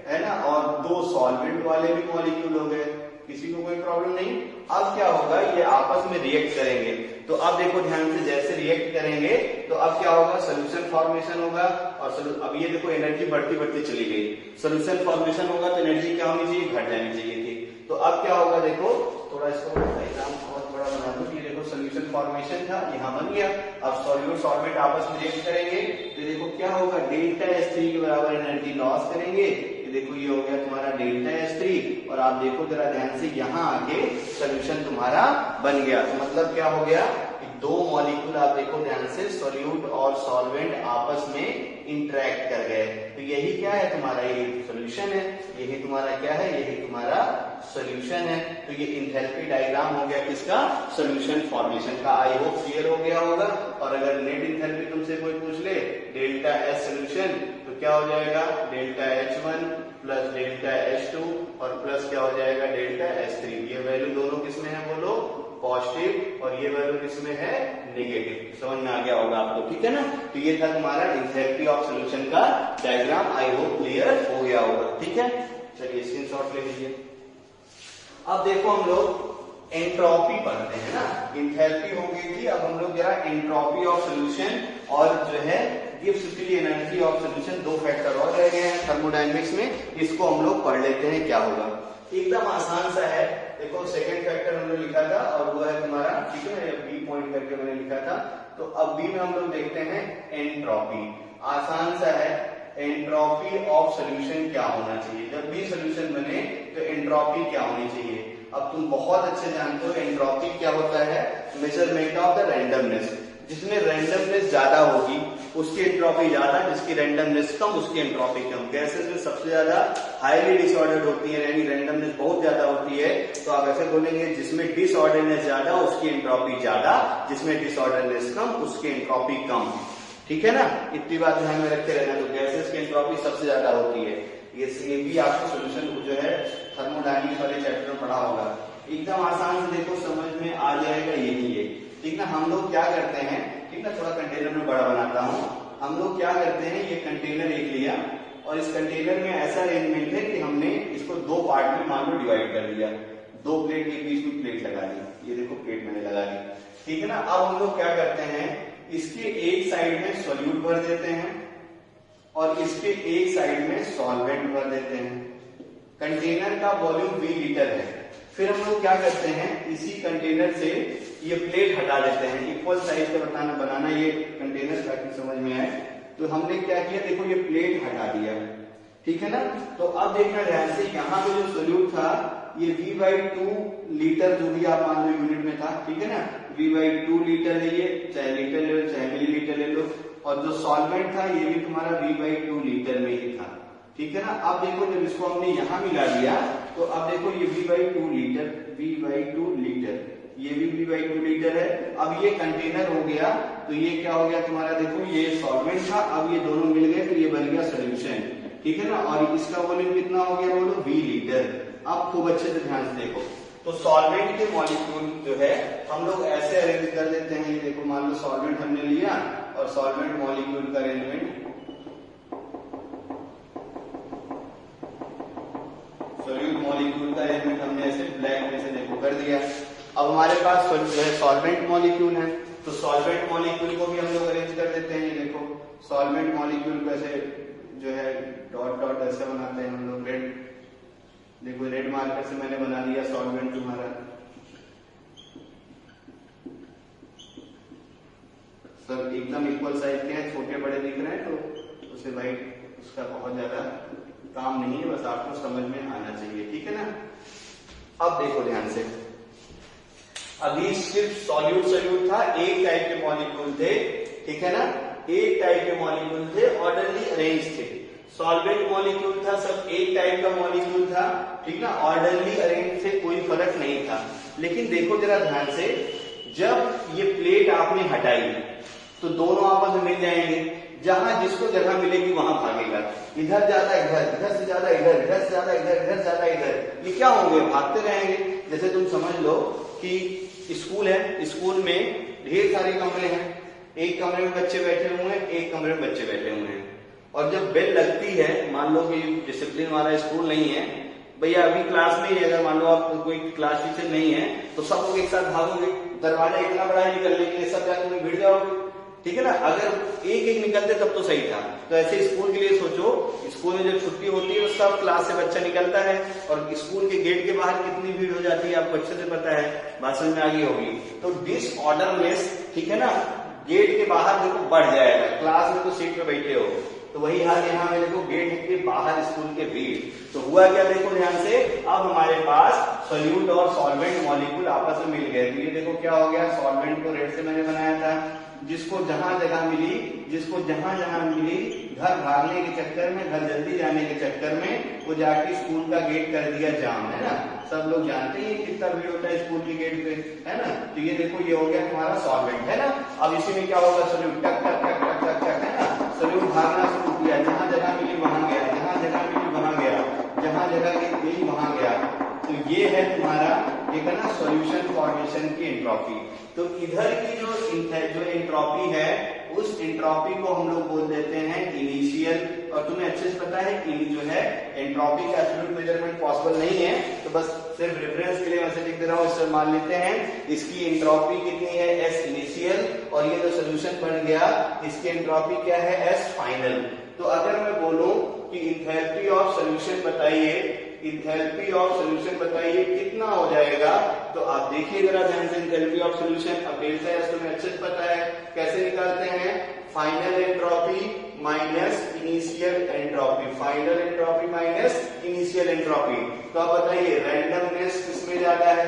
है ना, और दो सॉल्वेंट वाले भी मॉलिक्यूल हो गए, किसी को कोई प्रॉब्लम नहीं। अब क्या होगा, ये आपस में रिएक्ट करेंगे। तो अब देखो ध्यान से, जैसे रिएक्ट करेंगे तो अब क्या होगा, सोल्यूशन फॉर्मेशन होगा। और अब ये देखो एनर्जी बढ़ती बढ़ती चली गई, सोल्यूशन फॉर्मेशन होगा तो एनर्जी क्या होनी चाहिए, घट जानी चाहिए थी। तो अब क्या होगा, देखो थोड़ा इसको डायग्राम बहुत बड़ा बना दो, ये देखो सोल्यूशन फॉर्मेशन था, यहाँ बन गया। अब सोल्यूट सॉल्वेंट आपस में रिएक्ट करेंगे, तो देखो क्या होगा, डेल्टा H3 के बराबर एनर्जी लॉस करेंगे। देखो ये हो गया तुम्हारा डेल्टा H3, और आप देखो जरा ध्यान से, यहाँ आके सोल्यूशन तुम्हारा बन गया। तो मतलब क्या हो गया, दो मॉलिक्यूल आप देखो ध्यान से, सोल्यूट और सॉल्वेंट आपस में इंटरेक्ट कर गए। तो यही क्या है तुम्हारा, ये सोल्यूशन है, यही तुम्हारा क्या है, यही तुम्हारा सोल्यूशन है। तो ये एंथैल्पी डायग्राम हो गया किसका, सोल्यूशन फॉर्मेशन का। आई होप क्लियर हो गया होगा। और अगर नेट एंथैल्पी तुमसे कोई पूछ ले, डेल्टा S सोल्यूशन, तो क्या हो जाएगा, delta H1 plus delta H2 और प्लस क्या हो जाएगा, डेल्टा S3। ये वैल्यू दोनों किसमें है बोलो, पॉजिटिव, और ये वैल्यू किसमें है, नेगेटिव। समझ में आ गया होगा आपको, ठीक है ना। तो ये था तुम्हारा एंथैल्पी ऑफ सोल्यूशन का डायग्राम। आई होप क्लियर हो गया होगा, ठीक है। चलिए स्क्रीनशॉट ले लीजिए। अब देखो हम लोग एंट्रोपी पढ़ते हैं ना, एंथैल्पी हो गई थी, अब हम लोग जरा एंट्रोपी ऑफ सोल्यूशन और जो है gives free energy of solution, दो फैक्टर और रह गए हैं थर्मोडायनेमिक्स में, इसको हम लोग पढ़ लेते हैं क्या होगा। एकदम आसान सा है, देखो सेकंड फैक्टर हमने लिखा था और वो है तुम्हारा, ठीक है ना, बी पॉइंट करके मैंने लिखा था। तो अब बी में हम लोग देखते हैं एंट्रोपी, आसान सा है, एंट्रोपी ऑफ सोल्यूशन क्या होना चाहिए, जब भी सोल्यूशन बने तो एंट्रोपी क्या होनी चाहिए। अब तुम बहुत अच्छे जानते हो एंट्रोपी क्या होता है, मेजरमेंट ऑफ द रैंडमनेस। जिसमें रैंडमनेस ज्यादा होगी उसकी एंट्रोपी ज्यादा, जिसकी रैंडमनेस कम उसकी एंट्रोपी कम। गैसेस में सबसे ज्यादा हाईली डिसऑर्डर्ड होती है, यानी रैंडमनेस बहुत ज्यादा होती है, तो आप ऐसे बोलेंगे जिसमें डिसऑर्डरनेस ज्यादा उसकी एंट्रोपी ज्यादा, जिसमें डिसऑर्डरनेस कम उसकी एंट्रोपी कम, ठीक है ना। इतनी बात ध्यान में रखते रहना। तो गैसेस की एंट्रोपी सबसे ज्यादा होती है, ये भी आपको सोल्यूशन जो है थर्मोडायनेमिक्स वाले चैप्टर में पढ़ा होगा, एकदम आसान से देखो समझ में आ जाएगा, यही है, ठीक ना। हम लोग क्या करते हैं, ठीक ना, थोड़ा कंटेनर में बड़ा बनाता हूँ, हम लोग क्या करते हैं, ये कंटेनर एक लिया और इस कंटेनर में ऐसा अरेंजमेंट है कि हमने इसको दो पार्ट में मान लो डिवाइड कर दिया, दो प्लेट के बीच में प्लेट लगा दी, ये देखो प्लेट मैंने लगा दी, ठीक है ना। अब हम लोग क्या करते हैं, इसके एक साइड में सॉल्यूट भर देते हैं और इसके एक साइड में सॉल्वेंट भर देते हैं। कंटेनर का वॉल्यूम 20 लीटर है। फिर हम लोग क्या करते हैं, इसी कंटेनर से ये प्लेट हटा देते हैं, इक्वल साइज का बनाना ये कंटेनर ताकि समझ में आए। तो हमने क्या किया, देखो ये प्लेट हटा दिया, ठीक है ना। तो अब देखना ध्यान से, यहाँ पे जो सोल्यूट था ये V/2 लीटर जो भी आप मान लो यूनिट में था, ठीक है ना, V/2 लीटर है ये, चाहे लीटर ले लो चाहे मिलीलीटर ले लो। और जो सॉल्वेंट था ये भी तुम्हारा V/2 लीटर में ही था, ठीक है ना। अब देखो जब इसको हमने यहाँ मिला दिया तो अब देखो ये V/2 लीटर, V/2 लीटर, ये भी V/2 लीटर है। अब ये कंटेनर हो गया, तो ये क्या हो गया तुम्हारा, देखो ये सॉल्वेंट था, अब ये दोनों मिल गए तो ये बन गया सोल्यूशन, ठीक है ना। और इसका वॉल्यूम कितना हो गया, बोलो 20 लीटर। अब खूब अच्छे से ध्यान से देखो, तो सॉल्वेंट के मॉलिक्यूल जो है हम लोग ऐसे अरेंज कर देते हैं, ये देखो मान लो सॉल्वेंट हमने लिया और सॉल्वेंट मॉलिक्यूल का अरेंजमेंट, सोल्यूट मॉलिक्यूल का अरेंजमेंट हमने ऐसे ब्लैक में से देखो कर दिया। अब हमारे पास जो है सॉल्वेंट मॉलिक्यूल है, तो सॉल्वेंट मॉलिक्यूल को भी हम लोग अरेंज कर देते हैं, ये देखो सॉल्वेंट मॉलिक्यूल को ऐसे जो है डॉट डॉट ऐसे बनाते हैं हम लोग, रेड, देखो रेड मार्कर से मैंने बना दिया सॉल्वेंट तुम्हारा। सब एकदम इक्वल साइज के हैं, छोटे बड़े दिख रहे हैं तो उसे भाई उसका बहुत ज्यादा काम नहीं है, बस आपको समझ में आना चाहिए, ठीक है ना। अब देखो ध्यान से, अभी सिर्फ सॉल्यूट सॉल्यूट था, एक टाइप के मॉलिक्यूल थे, ठीक है ना, एक टाइप के मॉलिक्यूल थे, ऑर्डरली अरेंज थे। सॉल्वेंट मॉलिक्यूल था, सब एक टाइप का मॉलिक्यूल था, ठीक ना, ऑर्डरली अरेंज से कोई फर्क नहीं था। लेकिन देखो जरा ध्यान से, जब ये प्लेट आपने हटाई तो दोनों आपस में मिल जाएंगे, जहां जिसको जगह मिलेगी वहां भागेगा, इधर ज्यादा इधर, इधर से ज्यादा इधर, इधर से ज्यादा इधर, इधर ज्यादा इधर, ये क्या होंगे, भागते रहेंगे। जैसे तुम समझ लो कि स्कूल है, स्कूल में ढेर सारे कमरे हैं, एक कमरे में बच्चे बैठे हुए हैं, एक कमरे में बच्चे बैठे हुए हैं, और जब बेल लगती है, मान लो कि डिसिप्लिन वाला स्कूल नहीं है भैया, अभी क्लास में ही अगर मान लो आप कोई क्लास टीचर नहीं है तो सब लोग एक साथ भागोगे, दरवाजा इतना बड़ा है निकलने के लिए, सब जाके तुम्हें भिड़ जाओगे, ठीक है ना। अगर एक एक निकलते तब तो सही था। तो ऐसे स्कूल के लिए सोचो, स्कूल में जब छुट्टी होती है तो सब क्लास से बच्चा निकलता है और स्कूल के गेट के बाहर कितनी भीड़ हो जाती है आपको अच्छे से पता है, बात समझ में आ गई होगी। तो डिसऑर्डरनेस, ठीक है ना, गेट के बाहर देखो बढ़ जाएगा, क्लास में तो सीट पे बैठे हो, तो वही हाल यहाँ में देखो, गेट के बाहर स्कूल के भीड़। तो हुआ क्या, देखो ध्यान से, अब हमारे पास सोल्यूट और सॉल्वेंट मॉलिक्यूल आपस में मिल गए। तो ये देखो क्या हो गया, सॉल्वेंट को रेड से मैंने बनाया था, जिसको जहां जगह मिली, जिसको जहां जहां मिली, घर भागने के चक्कर में, घर जल्दी जाने के चक्कर में वो जाके स्कूल का गेट कर दिया जाम, है ना। सब लोग जानते हैं कितना भीड़ होता है स्कूल के गेट पे, है ना। तो ये देखो ये हो गया तुम्हारा सॉल्वेंट, है ना। अब इसी में क्या होगा, सोल्यूट टक टक टक टक टक टक, है ना, सोल्यूट भागना शुरू किया, जहां जगह मिली वहां गया, जहां जगह मिली वहां गया, जहां जगह मिली वहां गया। तो ये है तुम्हारा एक है ना सॉल्यूशन फॉर्मेशन की एंट्रोपी। तो इधर की जो एंट्रोपी है, उस एंट्रोपी को हम लोग बोल देते हैं इनिशियल। और तुम्हें अच्छे से पता है कि जो है एंट्रोपी का एब्सोल्यूट मेजरमेंट पॉसिबल नहीं है, तो बस सिर्फ रेफरेंस के लिए मैं लिख दे रहा हूं, इससे मान लेते हैं इसकी एंट्रोपी कितनी है, एस इनिशियल, और ये जो सोल्यूशन बन गया इसकी एंट्रोपी क्या है, एस फाइनल। तो अगर मैं बोलूं कि इंथैल्पी ऑफ सोल्यूशन बताइए, इंथैल्पी ऑफ सोल्यूशन बताइए कितना हो जाएगा, तो आप देखिए जरा ध्यान से, इंथैल्पी ऑफ सोल्यूशन, अब डेल्टा एस तुम्हें अच्छे से पता है, कैसे निकालते हैं, final entropy minus initial entropy, final entropy minus initial entropy. तो आप बताइए रैंडमनेस किसमें ज्यादा है,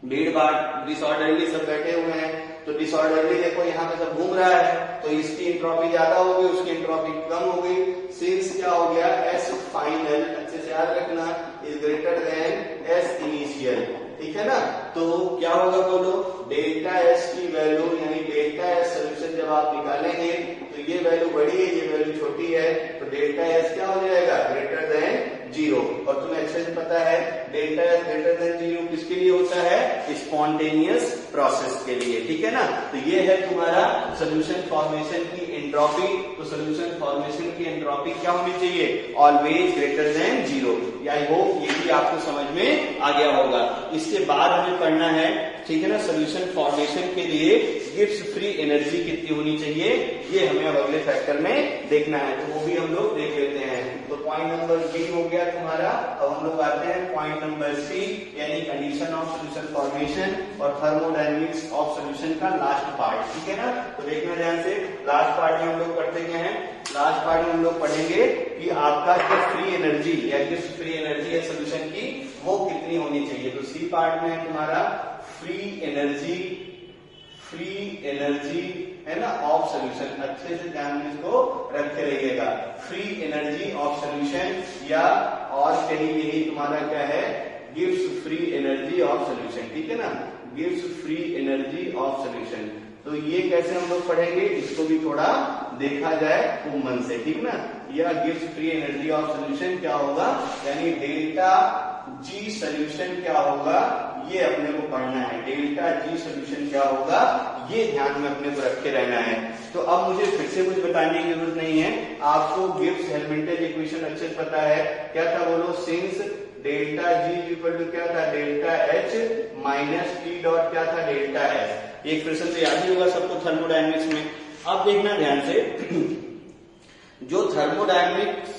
भीड़ भाड़, डिसऑर्डरली सब बैठे हुए हैं, तो डिसऑर्डरली देखो यहाँ पे सब घूम रहा है, तो इसकी एंट्रोपी ज्यादा हो गई, उसकी एंट्रोपी कम हो गई। सिंस क्या हो गया, एस फाइनल, अच्छे से याद रखना, is greater than S initial, ठीक है ना। तो क्या होगा बोलो, डेल्टा एस की वैल्यू यानी डेल्टा एस सोल्यूशन जब आप निकालेंगे तो ये वैल्यू बड़ी है, ये वैल्यू छोटी है, तो डेल्टा एस क्या हो जाएगा, ग्रेटर देन 0। और तुम्हें अच्छे से पता है डेल्टा एस ग्रेटर देन 0 किसके लिए होता है? स्पॉन्टेनियस प्रोसेस के लिए, ठीक है ना। तो ये है तुम्हारा सोल्यूशन फॉर्मेशन की एंट्रोपी। तो सोल्यूशन फॉर्मेशन की एंट्रोपी क्या होनी चाहिए? Always greater than 0। I hope ये भी आपको समझ में आ गया होगा। इसके बाद हमें पढ़ना है, ठीक है ना, सोल्यूशन फॉर्मेशन के लिए गिब्स फ्री एनर्जी कितनी होनी चाहिए, ये हमें अब अगले फैक्टर में देखना है। तो वो भी हम लोग देख लेते हैं। तो पॉइंट नंबर बी हो गया तुम्हारा। अब हम लोग आते हैं पॉइंट नंबर सी, यानी कंडीशन ऑफ सोल्यूशन फॉर्मेशन और थर्मोडायनेमिक्स ऑफ सोल्यूशन का लास्ट पार्ट, ठीक है ना। तो देखना ध्यान से, लास्ट पार्ट में हम लोग पढ़ते क्या है? लास्ट पार्ट में हम लोग पढ़ेंगे कि आपका जो फ्री एनर्जी या गिब्स फ्री एनर्जी है सोल्यूशन की, वो कितनी होनी चाहिए। तो सी पार्ट में है तुम्हारा फ्री एनर्जी है ना ऑफ सोल्यूशन। अच्छे से ध्यान में इसको रखे रहिएगा। फ्री एनर्जी ऑफ सोल्यूशन, या और कहीं यही तुम्हारा क्या है? Gives free energy of solution, ठीक है ना। Gives free energy of solution. तो ये कैसे हम लोग पढ़ेंगे, इसको भी थोड़ा देखा जाए तो मन से, ठीक ना। या gives free energy of solution क्या होगा, यानी डेल्टा जी सोल्यूशन क्या होगा, ये अपने को पढ़ना है। डेल्टा जी सोल्यूशन क्या होगा, ये ध्यान में अपने को रखे रहना है। तो अब मुझे फिर से कुछ बताने की जरूरत नहीं है, आपको गिब्स हेल्महोल्ट्ज इक्वेशन अच्छे से पता है। क्या था बोलो? Since delta G equal to क्या था? Delta H minus T dot क्या था? Delta S. एक प्रश्न तो याद ही होगा सबको थर्मोडायनेमिक्स में। अब देखना ध्यान से, जो थर्मोडायनेमिक्स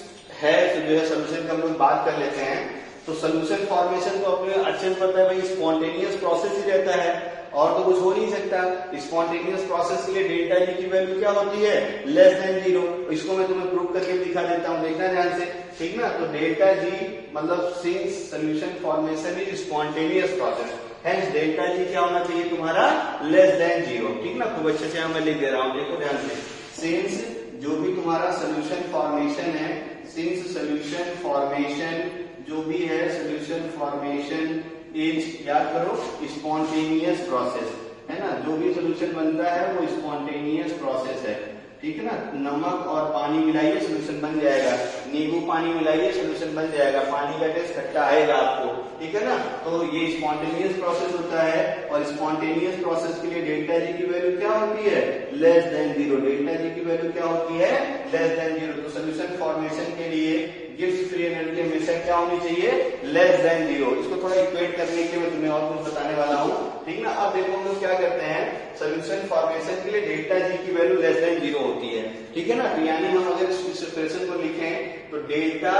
है तो जो है सोल्यूशन का हम लोग बात कर लेते हैं। तो सोल्यूशन फॉर्मेशन तो अपने अच्छे से पता है भाई, स्पॉन्टेनियस प्रोसेस ही रहता है और तो कुछ हो नहीं सकता। स्पॉन्टेनियस प्रोसेस के लिए डेल्टा जी की वैल्यू क्या होती है? Less than 0। इसको मैं तुम्हें प्रूव करके दिखा देता हूं, देखना ध्यान से, ठीक ना। तो डेल्टा जी मतलब since solution formation is spontaneous process, hence delta G क्या होना चाहिए तुम्हारा? लेस देन 0, ठीक ना। खूब अच्छे से मैं लिख दे रहा हूं, देखो ध्यान से। सिंस जो भी तुम्हारा सोल्यूशन फॉर्मेशन है, सिंस सोल्यूशन फॉर्मेशन जो भी है, सोल्यूशन फॉर्मेशन इज, याद करो, स्पॉन्टेनियस प्रोसेस है ना। जो भी सोल्यूशन बनता है वो स्पॉन्टेनियस प्रोसेस है, ठीक है ना। नमक और पानी मिलाइए सोल्यूशन बन जाएगा, नींबू पानी मिलाइए सोल्यूशन बन जाएगा, पानी का टेस्ट खट्टा आएगा आपको, ठीक है ना। तो ये स्पॉन्टेनियस प्रोसेस होता है और स्पॉन्टेनियस प्रोसेस के लिए डेल्टा जी की वैल्यू क्या होती है? Less than 0। डेल्टा जी की वैल्यू क्या होती है? Less than 0। तो सोल्यूशन फॉर्मेशन के लिए गिब्स फ्री एनर्जी हमेशा क्या होनी चाहिए? Less than 0। इसको थोड़ा इक्वेट करने के लिए मैं तुम्हें और कुछ बताने वाला हूँ, ठीक ना। अब देखो हम लोग क्या करते हैं, सोल्यूशन फॉर्मेशन के लिए डेल्टा जी की वैल्यू लेस देन 0 होती है, ठीक है ना। तो यानी हम अगर इस एक्सप्रेशन को लिखें तो डेल्टा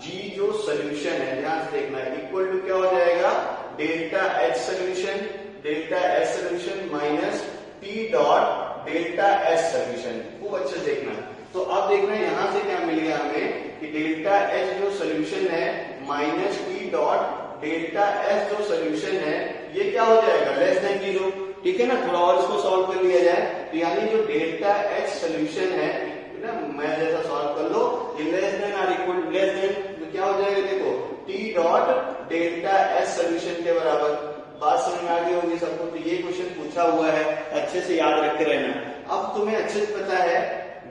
जी जो सोल्यूशन है, ध्यान से देखना, इक्वल टू क्या हो जाएगा? Delta H solution, delta H solution minus T dot delta S solution. खूब अच्छे से देखना। तो अब देखना यहां से क्या मिल गया हमें कि डेल्टा एच जो सोल्यूशन है minus T dot delta S जो सोल्यूशन है, ये क्या हो जाएगा? लेस देन 0, ठीक है ना। थोड़ा और इसको सॉल्व कर लिया जाए तो यानी जो डेल्टा एच सोल्यूशन है ना, मैं जैसा सॉल्व कर लो, ये लेस देन और इक्वल टू लेस देन, तो क्या हो जाएगा? देखो T dot delta S solution के बराबर। बात समझ में आ गई होगी सबको। तो ये क्वेश्चन पूछा हुआ है, अच्छे से याद रखते रहना। अब तुम्हें अच्छे से पता है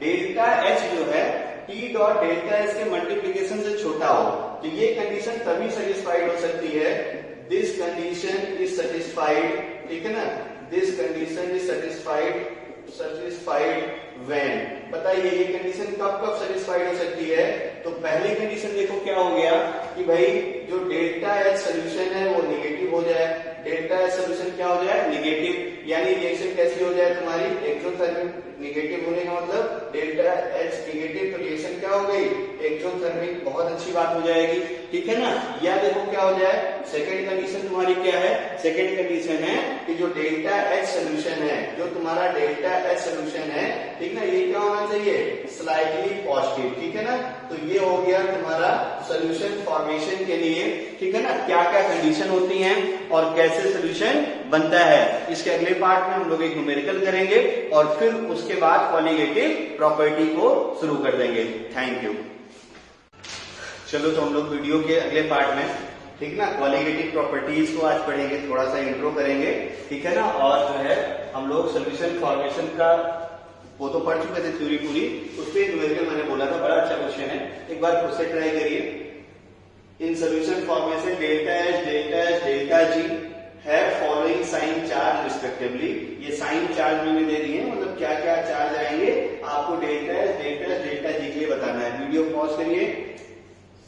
डेल्टा एच जो है टी डॉट डेल्टा एस के मल्टीप्लीकेशन से छोटा हो, तो ये कंडीशन तभी सेटिस्फाइड हो सकती है, दिस कंडीशन इज सेटिस्फाइड, ठीक है ना। This condition is satisfied when, बताइए ये कंडीशन कब कब सेटिस्फाइड हो सकती है? तो पहली कंडीशन देखो क्या हो गया कि भाई जो डेल्टा एच सोल्यूशन है वो निगेटिव हो जाए। डेल्टा एच सोल्यूशन क्या हो जाए? निगेटिव, यानी रिएक्शन कैसी हो जाए तुम्हारी? एक्सोथर्मिक। निगेटिव होने का मतलब डेल्टा एच निगेटिव, तो रिएक्शन क्या हो गई? एक्सोथर्मिक। बहुत अच्छी बात हो जाएगी, ठीक है ना। या देखो क्या हो जाए, सेकंड कंडीशन तुम्हारी क्या है? सेकंड कंडीशन है कि जो डेल्टा एच सोल्यूशन है, जो तुम्हारा डेल्टा एच सोल्यूशन है, ठीक ना, ये क्या होना चाहिए? स्लाइटली पॉजिटिव, ठीक है ना। तो ये हो गया तुम्हारा सोल्यूशन फॉर्मेशन के लिए, ठीक है ना। क्या क्या कंडीशन होती हैं और कैसे सोल्यूशन बनता है, इसके अगले पार्ट में हम लोग एक न्यूमेरिकल करेंगे और फिर उसके बाद क्वालिटेटिव प्रॉपर्टी को शुरू कर देंगे। Thank you. चलो तो हम लोग वीडियो के अगले पार्ट में, ठीक ना, क्वालिटेटिव प्रॉपर्टीज को आज पढ़ेंगे, थोड़ा सा इंट्रो करेंगे, ठीक है ना। और जो है हम लोग सोल्यूशन फॉर्मेशन का वो तो पढ़ चुके थे थ्योरी पूरी, उस पर न्यूमेरिकल मैंने बोला था, बड़ा अच्छा क्वेश्चन है, एक बार खुद से ट्राई करिए। In solution formation delta H, delta H, delta G है फॉलोइंग साइन चार्ज रिस्पेक्टिवली। ये साइन चार्ज मैंने दे दिए, मतलब क्या क्या चार्ज आएंगे आपको delta H, delta H, delta G के लिए बताना है। वीडियो पॉज करिए,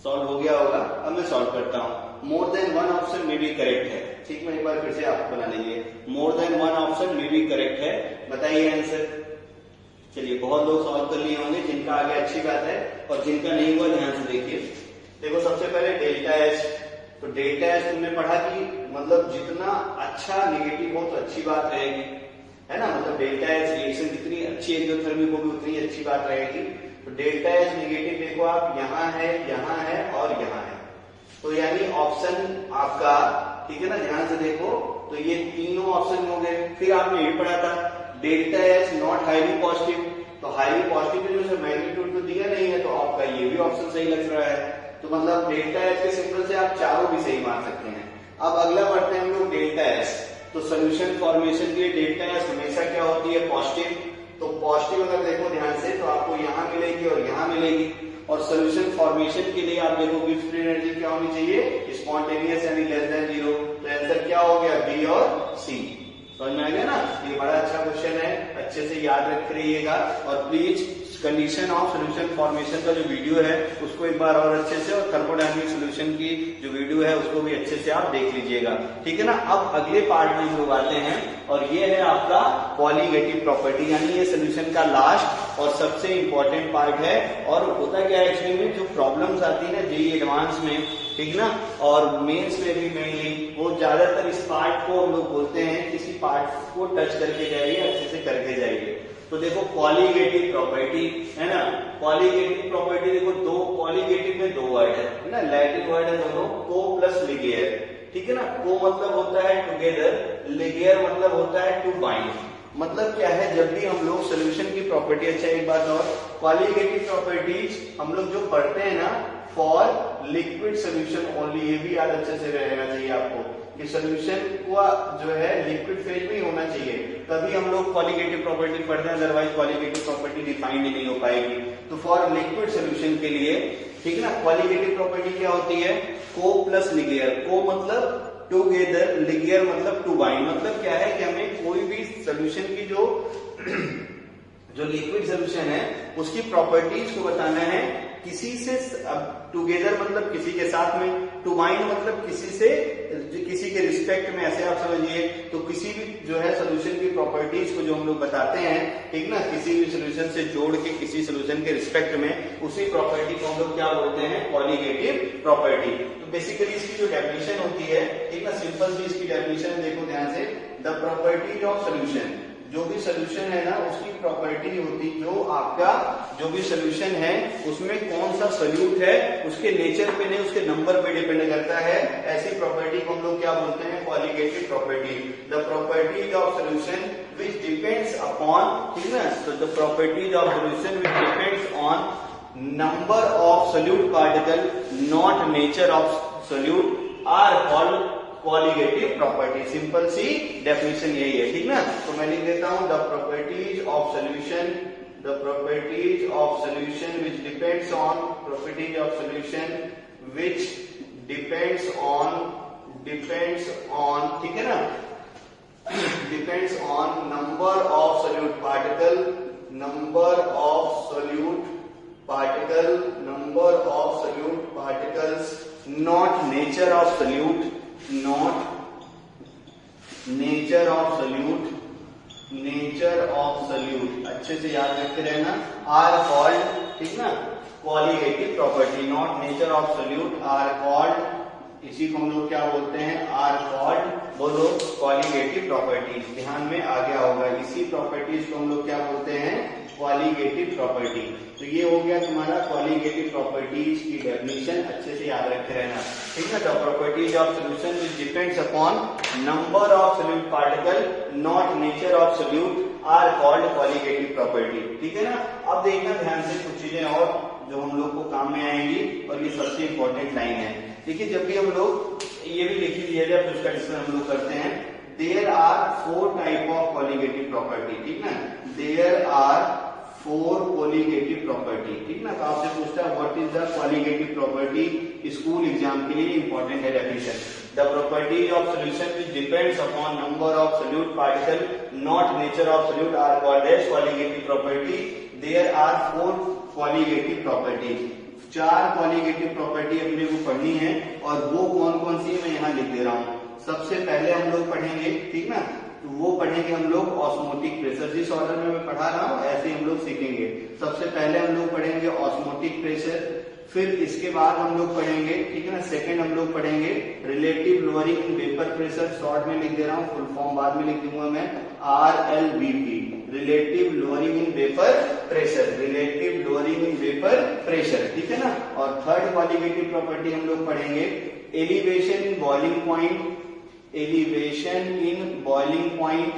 सॉल्व हो गया होगा। अब मैं सॉल्व करता हूं। More than one option may be correct है, ठीक है, एक बार फिर से आप बना लीजिए। More than one option may be correct है, बताइए आंसर। चलिए, बहुत लोग सॉल्व कर लिए होंगे, जिनका आगे अच्छी बात है, और जिनका नहीं हुआ ध्यान से देखिए। देखो, सबसे पहले डेल्टा एच, तो डेल्टा एच तुमने पढ़ा कि मतलब जितना अच्छा नेगेटिव हो तो अच्छी बात रहेगी, है ना। मतलब डेल्टा एच रिएक्शन जितनी अच्छी एक्सोथर्मिक होगी उतनी अच्छी बात रहेगी। तो डेल्टा एच नेगेटिव देखो आप, यहाँ है और यहाँ है, तो यानी ऑप्शन आपका, ठीक है ना, ध्यान से देखो, तो ये तीनों ऑप्शन हो गए। फिर आपने ये पढ़ा था delta H not highly positive, तो हाईली पॉजिटिव जो मैग्नीट्यूड तो दिया नहीं है, तो आपका ये भी ऑप्शन सही लग रहा है। तो मतलब डेल्टा एच के सिंबल से आप चारों भी सही मान सकते हैं। अब अगला बढ़ते हैं हम लोग डेल्टा एच। तो सोल्यूशन फॉर्मेशन के लिए डेल्टा एच हमेशा क्या होती है, पॉजिटिव। तो पॉजिटिव अगर देखो ध्यान से, तो आपको यहाँ मिलेगी और यहाँ मिलेगी। और सोल्यूशन फॉर्मेशन के लिए आप देखो गिब्स फ्री एनर्जी क्या होनी चाहिए, स्पॉन्टेनियस यानी लेस देन 0। तो आंसर क्या हो गया, बी और सी। समझ में आ गया ना। ये बड़ा अच्छा क्वेश्चन है, अच्छे से याद रख रहिएगा। और please condition of solution formation का जो वीडियो है उसको एक बार और अच्छे से, और थर्मोडायनामिक सोल्यूशन की जो वीडियो है उसको भी अच्छे से आप देख लीजिएगा, ठीक है ना। अब अगले पार्ट में हम लोग आते हैं, और ये है आपका कॉलीगेटिव प्रॉपर्टी, यानी ये सोल्यूशन का लास्ट और सबसे इंपॉर्टेंट पार्ट है। और होता क्या है एक्चुअली में, जो प्रॉब्लम्स आती है ना जेईई एडवांस में, ठीक ना, और मेंस में भी मेनली, वो ज्यादातर इस पार्ट को हम लोग बोलते हैं, किसी पार्ट को टच करके जाइए, अच्छे से करके जाइए। तो देखो कॉलीगेटिव प्रॉपर्टी है ना, कॉलीगेटिव प्रॉपर्टी देखो, दो कॉलीगेटिव में दो वर्ड है ना, लैटिन वर्ड है दोनों, को प्लस लिगेयर, ठीक है ना। को मतलब होता है टुगेदर, लिगेयर मतलब होता है टू बाइंड। मतलब क्या है, जब भी हम लोग सोल्यूशन की प्रॉपर्टी, अच्छा एक बात और, कॉलीगेटिव प्रॉपर्टीज हम लोग जो पढ़ते हैं ना फॉर लिक्विड सोल्यूशन ओनली, ये भी याद अच्छे से रहना चाहिए आपको कि सोल्यूशन को जो है लिक्विड फेज में ही होना चाहिए, तभी हम लोग कॉलीगेटिव प्रॉपर्टी पढ़ते हैं, अदरवाइज कॉलीगेटिव प्रॉपर्टी डिफाइंड ही नहीं हो पाएगी। तो फॉर लिक्विड सोल्यूशन के लिए, ठीक है ना, कॉलीगेटिव प्रॉपर्टी क्या होती है, को प्लस लिगेयर। को मतलब टुगेदर, लिगेयर मतलब टू बाइंड। मतलब क्या है कि हमें कोई भी सोल्यूशन की जो लिक्विड सोल्यूशन है उसकी प्रॉपर्टीज को बताना है किसी से, अब टुगेदर मतलब किसी के साथ में, टू बाइंड मतलब किसी से, किसी के रिस्पेक्ट में, ऐसे आप समझिए। तो किसी भी जो है सोल्यूशन की प्रॉपर्टीज को जो हम लोग बताते हैं, ठीक ना, किसी भी सोल्यूशन से जोड़ के किसी सोल्यूशन के रिस्पेक्ट में, उसी प्रॉपर्टी को हम लोग क्या बोलते हैं, कॉलीगेटिव प्रॉपर्टी। तो बेसिकली इसकी जो डेफिनेशन होती है, ठीक ना, सिंपल सी इसकी डेफिनेशन देखो ध्यान से, द प्रॉपर्टीज ऑफ सोल्यूशन, जो भी सोल्यूशन है ना उसकी प्रॉपर्टी होती, जो आपका जो भी सोल्यूशन है उसमें कौन सा सोल्यूट है उसके नेचर पे नहीं, उसके नंबर पे डिपेंड करता है। ऐसी प्रॉपर्टी को हम लोग क्या बोलते हैं, colligative property. The properties of solution which depends upon, ठीक है, तो the properties of solution which depends on number of solute particle, not nature of solute, are called colligative property. Simple सी डेफिनेशन यही है, ठीक ना। तो मैं लिख देता हूं, the properties of solution, the properties of solution which depends on, properties of solution which depends on, ठीक है ना, depends on number of solute particle, number of solute particle, number of solute particles, not nature of solute, not nature of solute, nature of solute, अच्छे से याद रखते रहना, are called, ठीक ना, colligative property. Not nature of solute are called, इसी को हम लोग क्या बोलते हैं, आर कॉल्ड, बोलो, कॉलीगेटिव प्रॉपर्टीज। ध्यान में आ गया होगा, इसी प्रॉपर्टीज को हम लोग क्या बोलते हैं, कॉलीगेटिव प्रॉपर्टी। तो ये हो गया तुम्हारा कॉलीगेटिव प्रॉपर्टीज की डेफिनेशन, अच्छे से याद रखे रहना, ठीक है। The properties of solution which depends upon number of solute particle, not nature of solute, are called colligative property, ठीक है ना। अब देखना ध्यान से कुछ चीजें और जो हम लोग को काम में आएंगी, और ये सबसे इंपॉर्टेंट लाइन है। देखिए, जब भी हम लोग ये भी लिख लीजिए जब उसका डिस्कशन हम लोग करते हैं, there are 4 type of colligative property, ठीक ना, देयर आर 4 कॉलीगेटिव प्रॉपर्टी, ठीक ना। तो आपसे पूछता है what what is the colligative property, school exam के लिए इंपॉर्टेंट है definition. The properties of solution which depends upon number of solute particle not nature of solute are called as colligative property. There are 4 colligative property, 4 colligative property अपने को पढ़नी है, और वो कौन कौन सी है मैं यहाँ लिख दे रहा हूँ। सबसे पहले हम लोग पढ़ेंगे, ठीक ना, तो वो पढ़ेंगे हम लोग ऑस्मोटिक प्रेशर, जिस ऑर्डर में मैं पढ़ा रहा हूँ ऐसे हम लोग सीखेंगे। सबसे पहले हम लोग पढ़ेंगे ऑस्मोटिक प्रेशर, फिर इसके बाद हम लोग पढ़ेंगे, ठीक है ना, सेकंड हम लोग पढ़ेंगे relative lowering in vapour pressure, short में लिख दे रहा हूँ, फुल फॉर्म बाद में लिख दूंगा मैं, RLVP, relative lowering in vapour pressure, relative lowering in vapour pressure, ठीक है ना। और थर्ड कॉलिगेटिव प्रॉपर्टी हम लोग पढ़ेंगे elevation in boiling point, elevation in boiling point,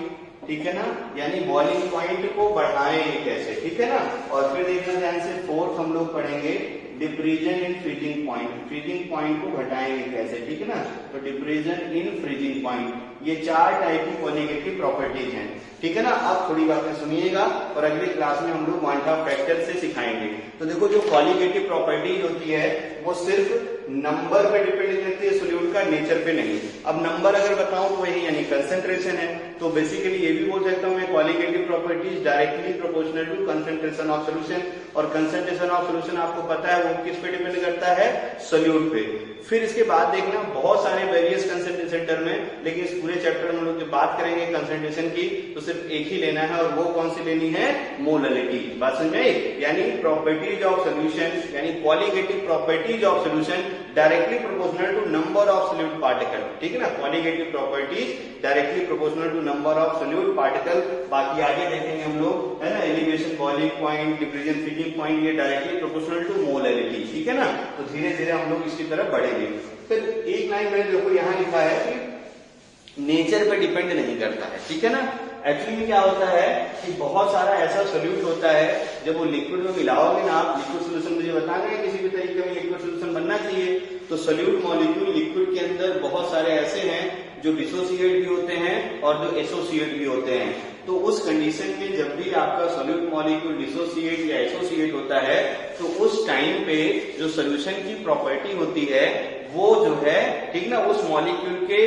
ठीक है ना, यानी बॉइलिंग पॉइंट को बढ़ाएं कैसे, ठीक है ना। और फिर देखना ध्यान से, फोर्थ हम लोग पढ़ेंगे depression in freezing point, freezing point को घटाएंगे कैसे, ठीक है ना, तो डिप्रीजन इन फ्रीजिंग पॉइंट। ये 4 टाइप की कॉलिगेटिव प्रॉपर्टीज हैं, ठीक है ना। अब थोड़ी बातें सुनिएगा और अगली क्लास में हम लोग क्वांटम फैक्टर से सिखाएंगे। तो देखो जो कॉलिगेटिव प्रॉपर्टीज होती है वो सिर्फ नंबर पे डिपेंड करती है, सोल्यूट का नेचर पे नहीं। अब नंबर अगर बताऊं तो वही यानी कंसंट्रेशन है, तो बेसिकली ये भी बोल सकता हूं मैं colligative properties directly proportional to concentration of solution, और कंसंट्रेशन ऑफ सॉल्यूशन आपको पता है वो किस पे डिपेंड करता है, सोल्यूट पे। फिर इसके बाद देखना बहुत सारे वेरियस कंसंट्रेशन टर्म है, लेकिन इस पूरे चैप्टर में हम लोग जब बात करेंगे कंसंट्रेशन की तो सिर्फ एक ही लेना है, और वो कौन सी लेनी है, मोलरिटी। बात समझ में आई? यानी प्रॉपर्टीज ऑफ सॉल्यूशन, यानी colligative properties of solution directly proportional to number of solute particle, ठीक है ना। Colligative properties directly proportional to number of solute particle. बाकी आगे देखेंगे हम लोग, है ना, elevation boiling point, depression freezing point, ये डायरेक्टली प्रोपोर्शनल टू मोलरिटी, ठीक है ना। तो धीरे धीरे हम लोग इसकी तरफ बढ़ेंगे। फिर एक लाइन मैंने देखो यहाँ लिखा है कि नेचर पे डिपेंड नहीं करता है, ठीक है ना। एक्चुअली में क्या होता है कि बहुत सारा ऐसा सोल्यूट होता है, जब वो लिक्विड में मिलाओगे ना आप, लिक्विड सोल्यूशन मुझे बताना है किसी भी तरीके में लिक्विड सोल्यूशन बनना चाहिए, तो सोल्यूट मॉलिक्यूल लिक्विड के अंदर बहुत सारे ऐसे हैं जो डिसोसिएट भी होते हैं और जो एसोसिएट भी होते हैं। तो उस कंडीशन में जब भी आपका सोल्यूट मॉलिक्यूल डिसोसिएट या एसोसिएट होता है तो उस टाइम पे जो सोल्यूशन की प्रॉपर्टी होती है वो जो है, ठीक ना, उस मॉलिक्यूल के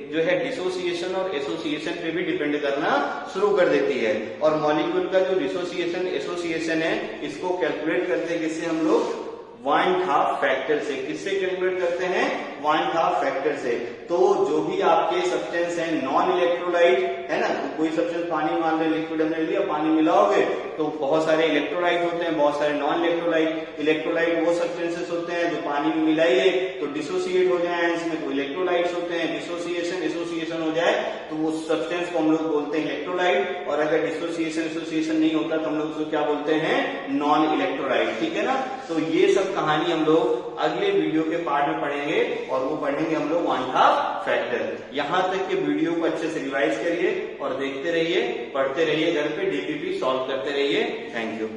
जो है डिसोसिएशन और एसोसिएशन पे भी डिपेंड करना शुरू कर देती है। और मॉलिक्यूल का जो डिसोसिएशन एसोसिएशन है इसको कैलकुलेट करते हैं किससे, हम लोग 1/2 फैक्टर से। किससे कैलकुलेट करते हैं, 1/2 फैक्टर से। तो जो भी आपके सब्सटेंस है नॉन इलेक्ट्रोलाइट, है ना, तो कोई सब्सटेंस पानी मान ले, लिक्विड हमने लिया, पानी मिलाओगे तो बहुत सारे इलेक्ट्रोलाइट होते हैं, बहुत सारे नॉन इलेक्ट्रोलाइट। इलेक्ट्रोलाइट वो सब्सटेंसेस होते हैं जो पानी में मिलाइए तो डिसोसिएट हो जाए, इसमें तो इलेक्ट्रोलाइट्स होते हैं, डिसोसिएशन एसोसिएशन हो जाए तो वो सब्सटेंस को हम लोग बोलते हैं इलेक्ट्रोलाइट। और अगर डिसोसिएशन एसोसिएशन नहीं होता तो हम लोग उसको क्या बोलते हैं, नॉन इलेक्ट्रोलाइट, ठीक है ना। तो ये सब कहानी हम लोग अगले वीडियो के पार्ट में पढ़ेंगे, और वो पढ़ेंगे हम लोग 1/2 फैक्टर। यहां तक के वीडियो को अच्छे से रिवाइज करिए और देखते रहिए, पढ़ते रहिए, घर पे डीपीपी सॉल्व करते रहिए। Thank you.